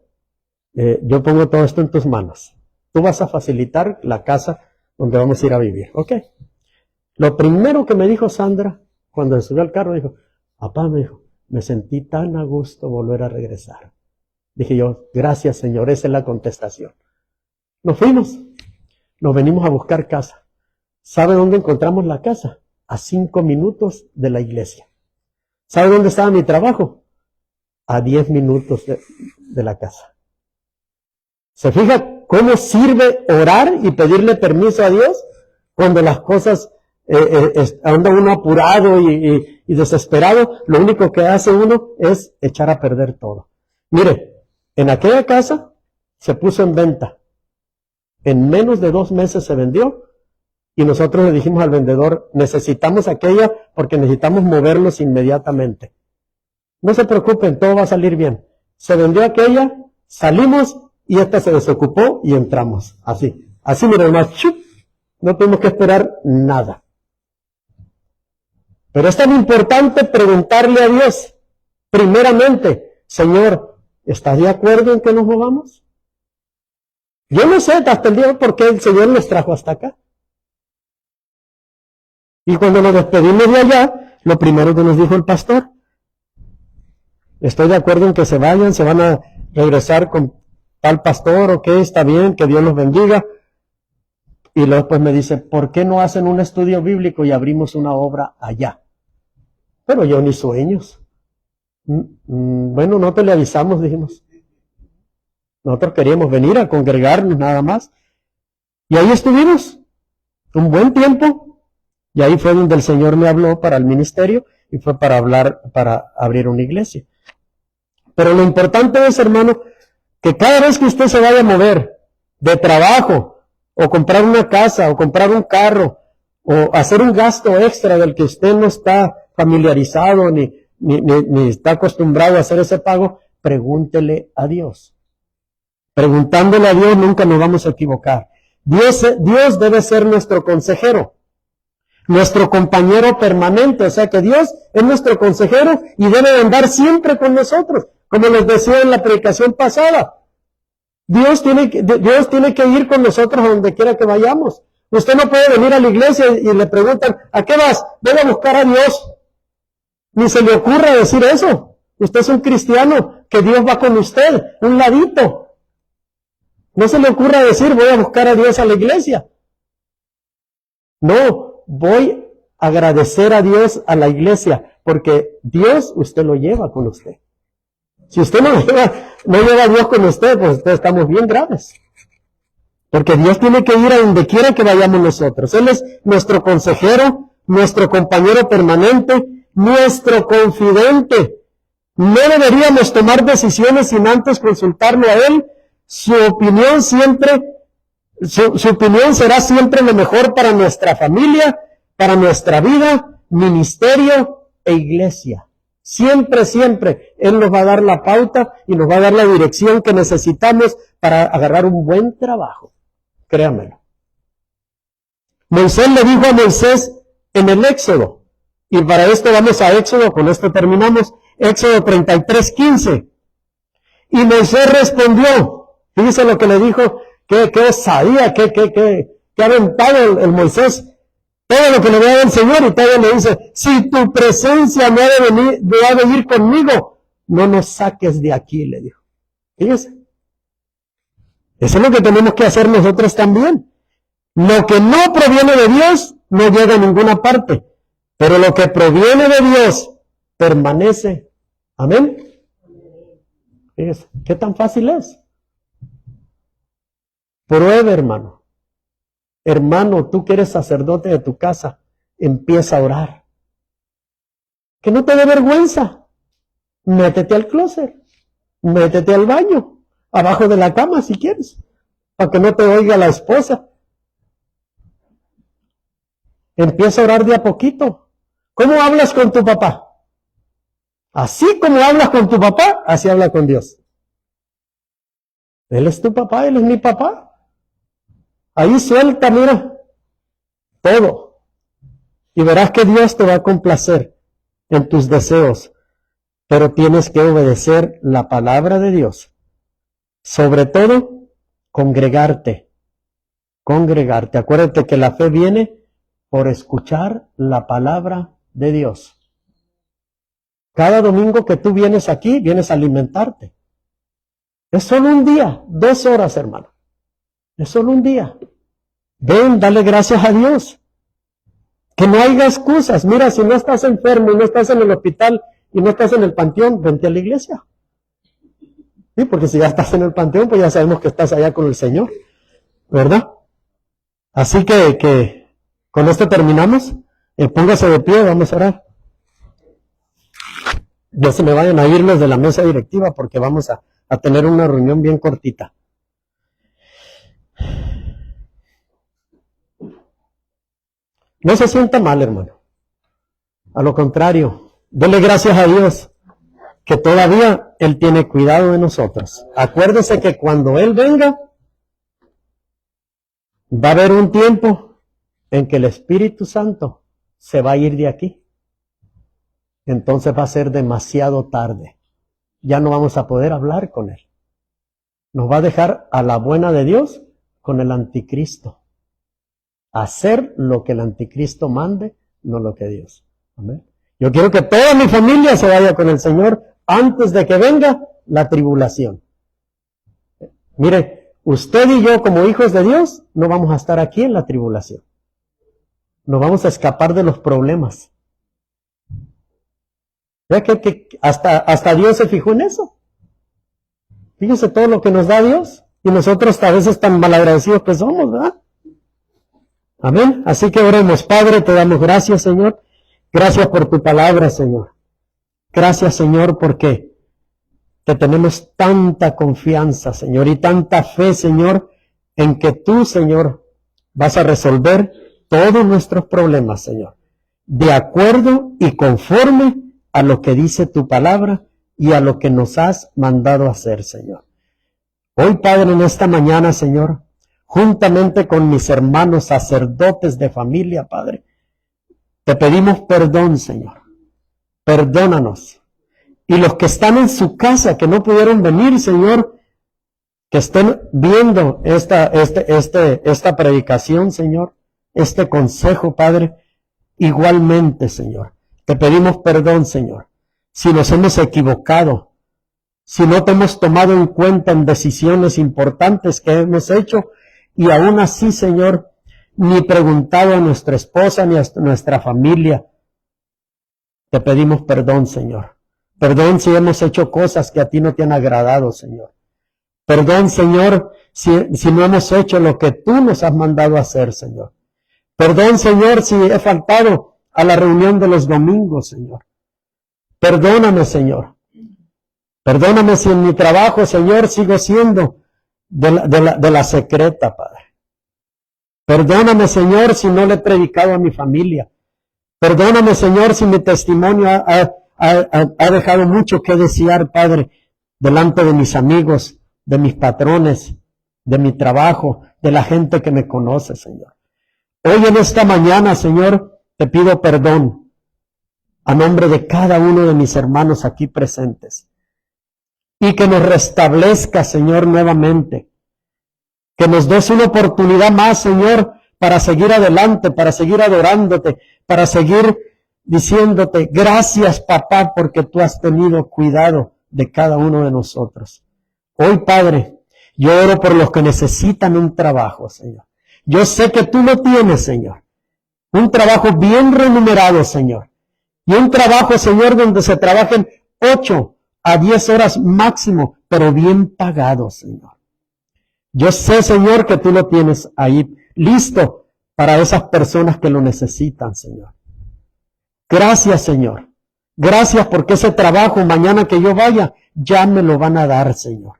yo pongo todo esto en tus manos. Tú vas a facilitar la casa donde vamos a ir a vivir. Ok. Lo primero que me dijo Sandra, cuando se subió al carro, dijo, papá, me dijo, me sentí tan a gusto volver a regresar. Dije yo, gracias Señor, esa es la contestación. Nos fuimos, nos venimos a buscar casa. ¿Sabe dónde encontramos la casa? A 5 minutos de la iglesia. ¿Sabe dónde estaba mi trabajo? A 10 minutos de la casa. ¿Se fija cómo sirve orar y pedirle permiso a Dios cuando las cosas anda uno apurado y desesperado? Lo único que hace uno es echar a perder todo. Mire, en aquella casa se puso en venta. En menos de 2 meses se vendió y nosotros le dijimos al vendedor, necesitamos aquella porque necesitamos movernos inmediatamente. No se preocupen, todo va a salir bien. Se vendió aquella, salimos y esta se desocupó y entramos. Así, mira hermano, no tuvimos que esperar nada. Pero es tan importante preguntarle a Dios, primeramente, Señor, ¿estás de acuerdo en que nos movamos? Yo no sé hasta el día por qué el Señor nos trajo hasta acá. Y cuando nos despedimos de allá, lo primero que nos dijo el pastor, estoy de acuerdo en que se vayan, se van a regresar con tal pastor, ok, está bien, que Dios los bendiga. Y luego pues me dice, ¿por qué no hacen un estudio bíblico y abrimos una obra allá? Pero yo ni sueños. Bueno, no te le avisamos, dijimos. Nosotros queríamos venir a congregarnos nada más. Y ahí estuvimos un buen tiempo. Y ahí fue donde el Señor me habló para el ministerio y fue para abrir una iglesia. Pero lo importante es, hermano, que cada vez que usted se vaya a mover de trabajo, o comprar una casa, o comprar un carro, o hacer un gasto extra del que usted no está familiarizado ni está acostumbrado a hacer ese pago, pregúntele a Dios. Preguntándole a Dios nunca nos vamos a equivocar. Dios debe ser nuestro consejero, nuestro compañero permanente, o sea que Dios es nuestro consejero y debe andar siempre con nosotros, como les decía en la predicación pasada. Dios tiene que ir con nosotros a donde quiera que vayamos. Usted no puede venir a la iglesia y le preguntan, ¿a qué vas? Voy a buscar a Dios. Ni se le ocurra decir eso. Usted es un cristiano, que Dios va con usted, un ladito. No se le ocurra decir, voy a buscar a Dios a la iglesia. No, voy a agradecer a Dios a la iglesia, porque Dios usted lo lleva con usted. Si usted no lleva a Dios con usted, pues estamos bien graves. Porque Dios tiene que ir a donde quiera que vayamos nosotros. Él es nuestro consejero, nuestro compañero permanente, nuestro confidente. No deberíamos tomar decisiones sin antes consultarlo a Él. Su opinión será siempre lo mejor para nuestra familia, para nuestra vida, ministerio e iglesia. Siempre, siempre Él nos va a dar la pauta y nos va a dar la dirección que necesitamos para agarrar un buen trabajo. Créanmelo. Moisés le dijo a Moisés en el Éxodo, y para esto vamos a Éxodo, con esto terminamos, Éxodo 33:15. Y Moisés respondió, fíjese lo que le dijo, qué osadía, qué aventado el Moisés, todo lo que le va a dar el Señor, y todavía le dice, si tu presencia no ha de ir conmigo, no nos saques de aquí, le dijo. Fíjese. Eso es lo que tenemos que hacer nosotros también. Lo que no proviene de Dios no llega a ninguna parte, pero lo que proviene de Dios permanece. Amén. Fíjese, ¿qué tan fácil es? Pruebe, hermano. Hermano, tú que eres sacerdote de tu casa, empieza a orar. Que no te dé vergüenza. Métete al closet, métete al baño, abajo de la cama si quieres, para que no te oiga la esposa. Empieza a orar de a poquito. ¿Cómo hablas con tu papá? Así como hablas con tu papá, así habla con Dios. Él es tu papá, Él es mi papá. Ahí suelta, mira, todo. Y verás que Dios te va a complacer en tus deseos. Pero tienes que obedecer la palabra de Dios. Sobre todo, congregarte. Congregarte. Acuérdate que la fe viene por escuchar la palabra de Dios. Cada domingo que tú vienes aquí, vienes a alimentarte. Es solo un día, 2 horas, hermano. Es solo un día. Ven, dale gracias a Dios. Que no haya excusas. Mira, si no estás enfermo, no estás en el hospital y no estás en el panteón, vente a la iglesia. Sí, porque si ya estás en el panteón, pues ya sabemos que estás allá con el Señor, ¿verdad? Así que con esto terminamos. Póngase de pie, vamos a orar. No se me vayan a ir los de la mesa directiva porque vamos a tener una reunión bien cortita. No se sienta mal, hermano. A lo contrario, dele gracias a Dios que todavía Él tiene cuidado de nosotros. Acuérdese que cuando Él venga, va a haber un tiempo en que el Espíritu Santo se va a ir de aquí. Entonces va a ser demasiado tarde. Ya no vamos a poder hablar con Él. Nos va a dejar a la buena de Dios con el anticristo. Hacer lo que el anticristo mande, no lo que Dios. Amén. Yo quiero que toda mi familia se vaya con el Señor antes de que venga la tribulación. Mire, usted y yo como hijos de Dios no vamos a estar aquí en la tribulación. Nos vamos a escapar de los problemas. ¿Ve que hasta Dios se fijó en eso? Fíjese todo lo que nos da Dios y nosotros a veces tan malagradecidos que somos, ¿verdad? Amén. Así que oremos. Padre, te damos gracias, Señor. Gracias por tu palabra, Señor. Gracias, Señor, porque te tenemos tanta confianza, Señor, y tanta fe, Señor, en que tú, Señor, vas a resolver todos nuestros problemas, Señor, de acuerdo y conforme a lo que dice tu palabra y a lo que nos has mandado hacer, Señor. Hoy, Padre, en esta mañana, Señor, juntamente con mis hermanos sacerdotes de familia, Padre, te pedimos perdón, Señor. Perdónanos. Y los que están en su casa, que no pudieron venir, Señor, que estén viendo esta predicación, Señor, este consejo, Padre, igualmente, Señor. Te pedimos perdón, Señor, si nos hemos equivocado, si no te hemos tomado en cuenta en decisiones importantes que hemos hecho, y aún así, Señor, ni preguntado a nuestra esposa ni a nuestra familia. Te pedimos perdón, Señor. Perdón si hemos hecho cosas que a ti no te han agradado, Señor. Perdón, Señor, si no hemos hecho lo que tú nos has mandado a hacer, Señor. Perdón, Señor, si he faltado a la reunión de los domingos, Señor. Perdóname, Señor. Perdóname si en mi trabajo, Señor, sigo siendo de la secreta, Padre. Perdóname, Señor, si no le he predicado a mi familia. Perdóname, Señor, si mi testimonio ha dejado mucho que desear, Padre, delante de mis amigos, de mis patrones, de mi trabajo, de la gente que me conoce, Señor. Hoy en esta mañana, Señor, te pido perdón a nombre de cada uno de mis hermanos aquí presentes. Y que nos restablezca, Señor, nuevamente. Que nos des una oportunidad más, Señor, para seguir adelante, para seguir adorándote, para seguir diciéndote, gracias, papá, porque tú has tenido cuidado de cada uno de nosotros. Hoy, Padre, yo oro por los que necesitan un trabajo, Señor. Yo sé que tú lo tienes, Señor. Un trabajo bien remunerado, Señor. Y un trabajo, Señor, donde se trabajen 8 a 10 horas máximo, pero bien pagado, Señor. Yo sé, Señor, que tú lo tienes ahí listo para esas personas que lo necesitan, Señor. Gracias, Señor. Gracias porque ese trabajo, mañana que yo vaya, ya me lo van a dar, Señor.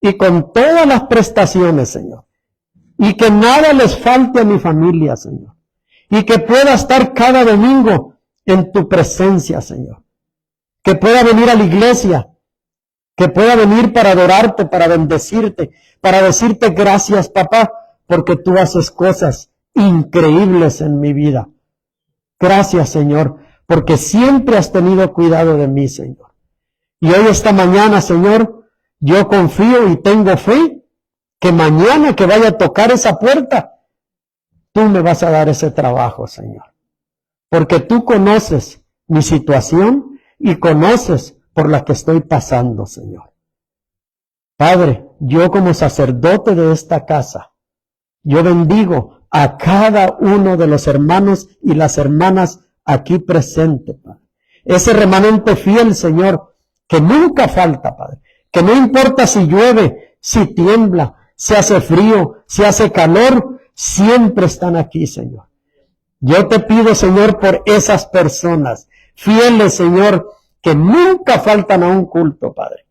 Y con todas las prestaciones, Señor. Y que nada les falte a mi familia, Señor. Y que pueda estar cada domingo en tu presencia, Señor. Que pueda venir a la iglesia. Que pueda venir para adorarte, para bendecirte, para decirte gracias, papá, porque tú haces cosas increíbles en mi vida. Gracias, Señor, porque siempre has tenido cuidado de mí, Señor. Y hoy, esta mañana, Señor, yo confío y tengo fe que mañana que vaya a tocar esa puerta, tú me vas a dar ese trabajo, Señor. Porque tú conoces mi situación y conoces por la que estoy pasando, Señor. Padre, yo como sacerdote de esta casa, yo bendigo a cada uno de los hermanos y las hermanas aquí presentes, Padre. Ese remanente fiel, Señor, que nunca falta, Padre. Que no importa si llueve, si tiembla, si hace frío, si hace calor, siempre están aquí, Señor. Yo te pido, Señor, por esas personas fieles, Señor, que nunca faltan a un culto, Padre.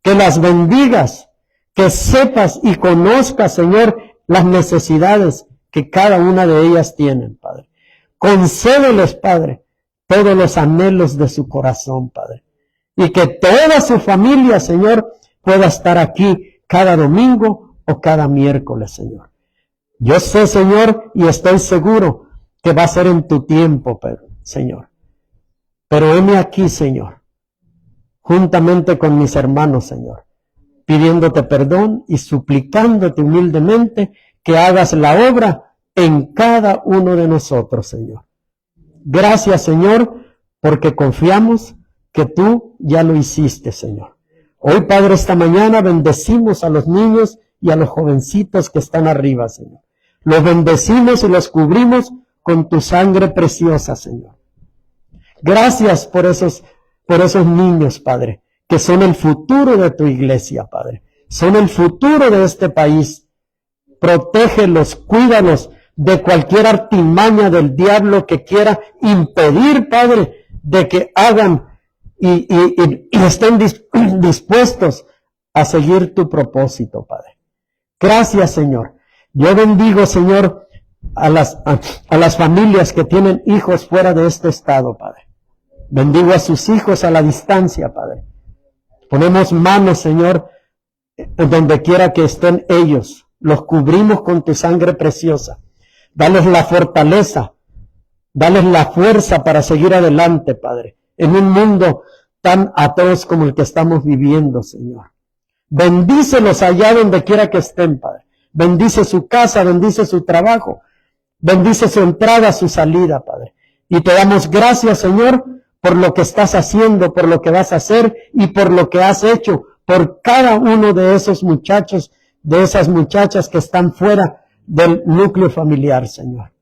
Que las bendigas, que sepas y conozcas, Señor, las necesidades que cada una de ellas tienen, Padre. Concédeles, Padre, todos los anhelos de su corazón, Padre. Y que toda su familia, Señor, pueda estar aquí cada domingo o cada miércoles, Señor. Yo sé, Señor, y estoy seguro que va a ser en tu tiempo, Señor. Pero heme aquí, Señor, juntamente con mis hermanos, Señor, pidiéndote perdón y suplicándote humildemente que hagas la obra en cada uno de nosotros, Señor. Gracias, Señor, porque confiamos que tú ya lo hiciste, Señor. Hoy, Padre, esta mañana bendecimos a los niños y a los jovencitos que están arriba, Señor. Los bendecimos y los cubrimos con tu sangre preciosa, Señor. Gracias por esos niños, Padre, que son el futuro de tu iglesia, Padre. Son el futuro de este país. Protégelos, cuídalos de cualquier artimaña del diablo que quiera impedir, Padre, de que hagan y estén dispuestos a seguir tu propósito, Padre. Gracias, Señor. Yo bendigo, Señor, a las familias que tienen hijos fuera de este estado, Padre. Bendigo a sus hijos a la distancia, Padre. Ponemos manos, Señor, donde quiera que estén ellos. Los cubrimos con tu sangre preciosa. Dales la fortaleza, dales la fuerza para seguir adelante, Padre, en un mundo tan atroz como el que estamos viviendo, Señor. Bendícelos allá donde quiera que estén, Padre. Bendice su casa, bendice su trabajo, bendice su entrada, su salida, Padre. Y te damos gracias, Señor, por lo que estás haciendo, por lo que vas a hacer y por lo que has hecho por cada uno de esos muchachos, de esas muchachas que están fuera del núcleo familiar, Señor.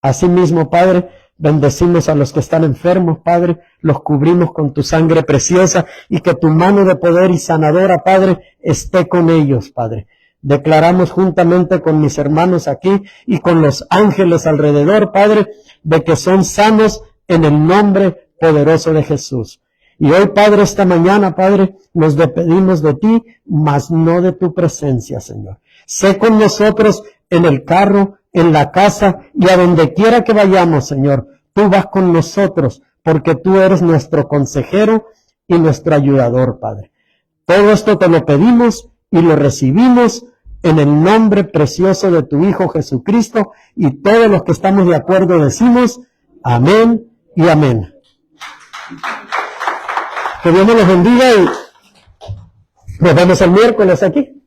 Asimismo, Padre, bendecimos a los que están enfermos, Padre, los cubrimos con tu sangre preciosa y que tu mano de poder y sanadora, Padre, esté con ellos, Padre. Declaramos juntamente con mis hermanos aquí y con los ángeles alrededor, Padre, de que son sanos en el nombre poderoso de Jesús. Y hoy, Padre, esta mañana, Padre, nos despedimos de ti, mas no de tu presencia, Señor. Sé con nosotros en el carro, en la casa y a donde quiera que vayamos, Señor. Tú vas con nosotros porque tú eres nuestro consejero y nuestro ayudador, Padre. Todo esto te lo pedimos y lo recibimos en el nombre precioso de tu Hijo Jesucristo, y todos los que estamos de acuerdo decimos amén y amén. Que Dios nos los bendiga y nos vemos el miércoles aquí.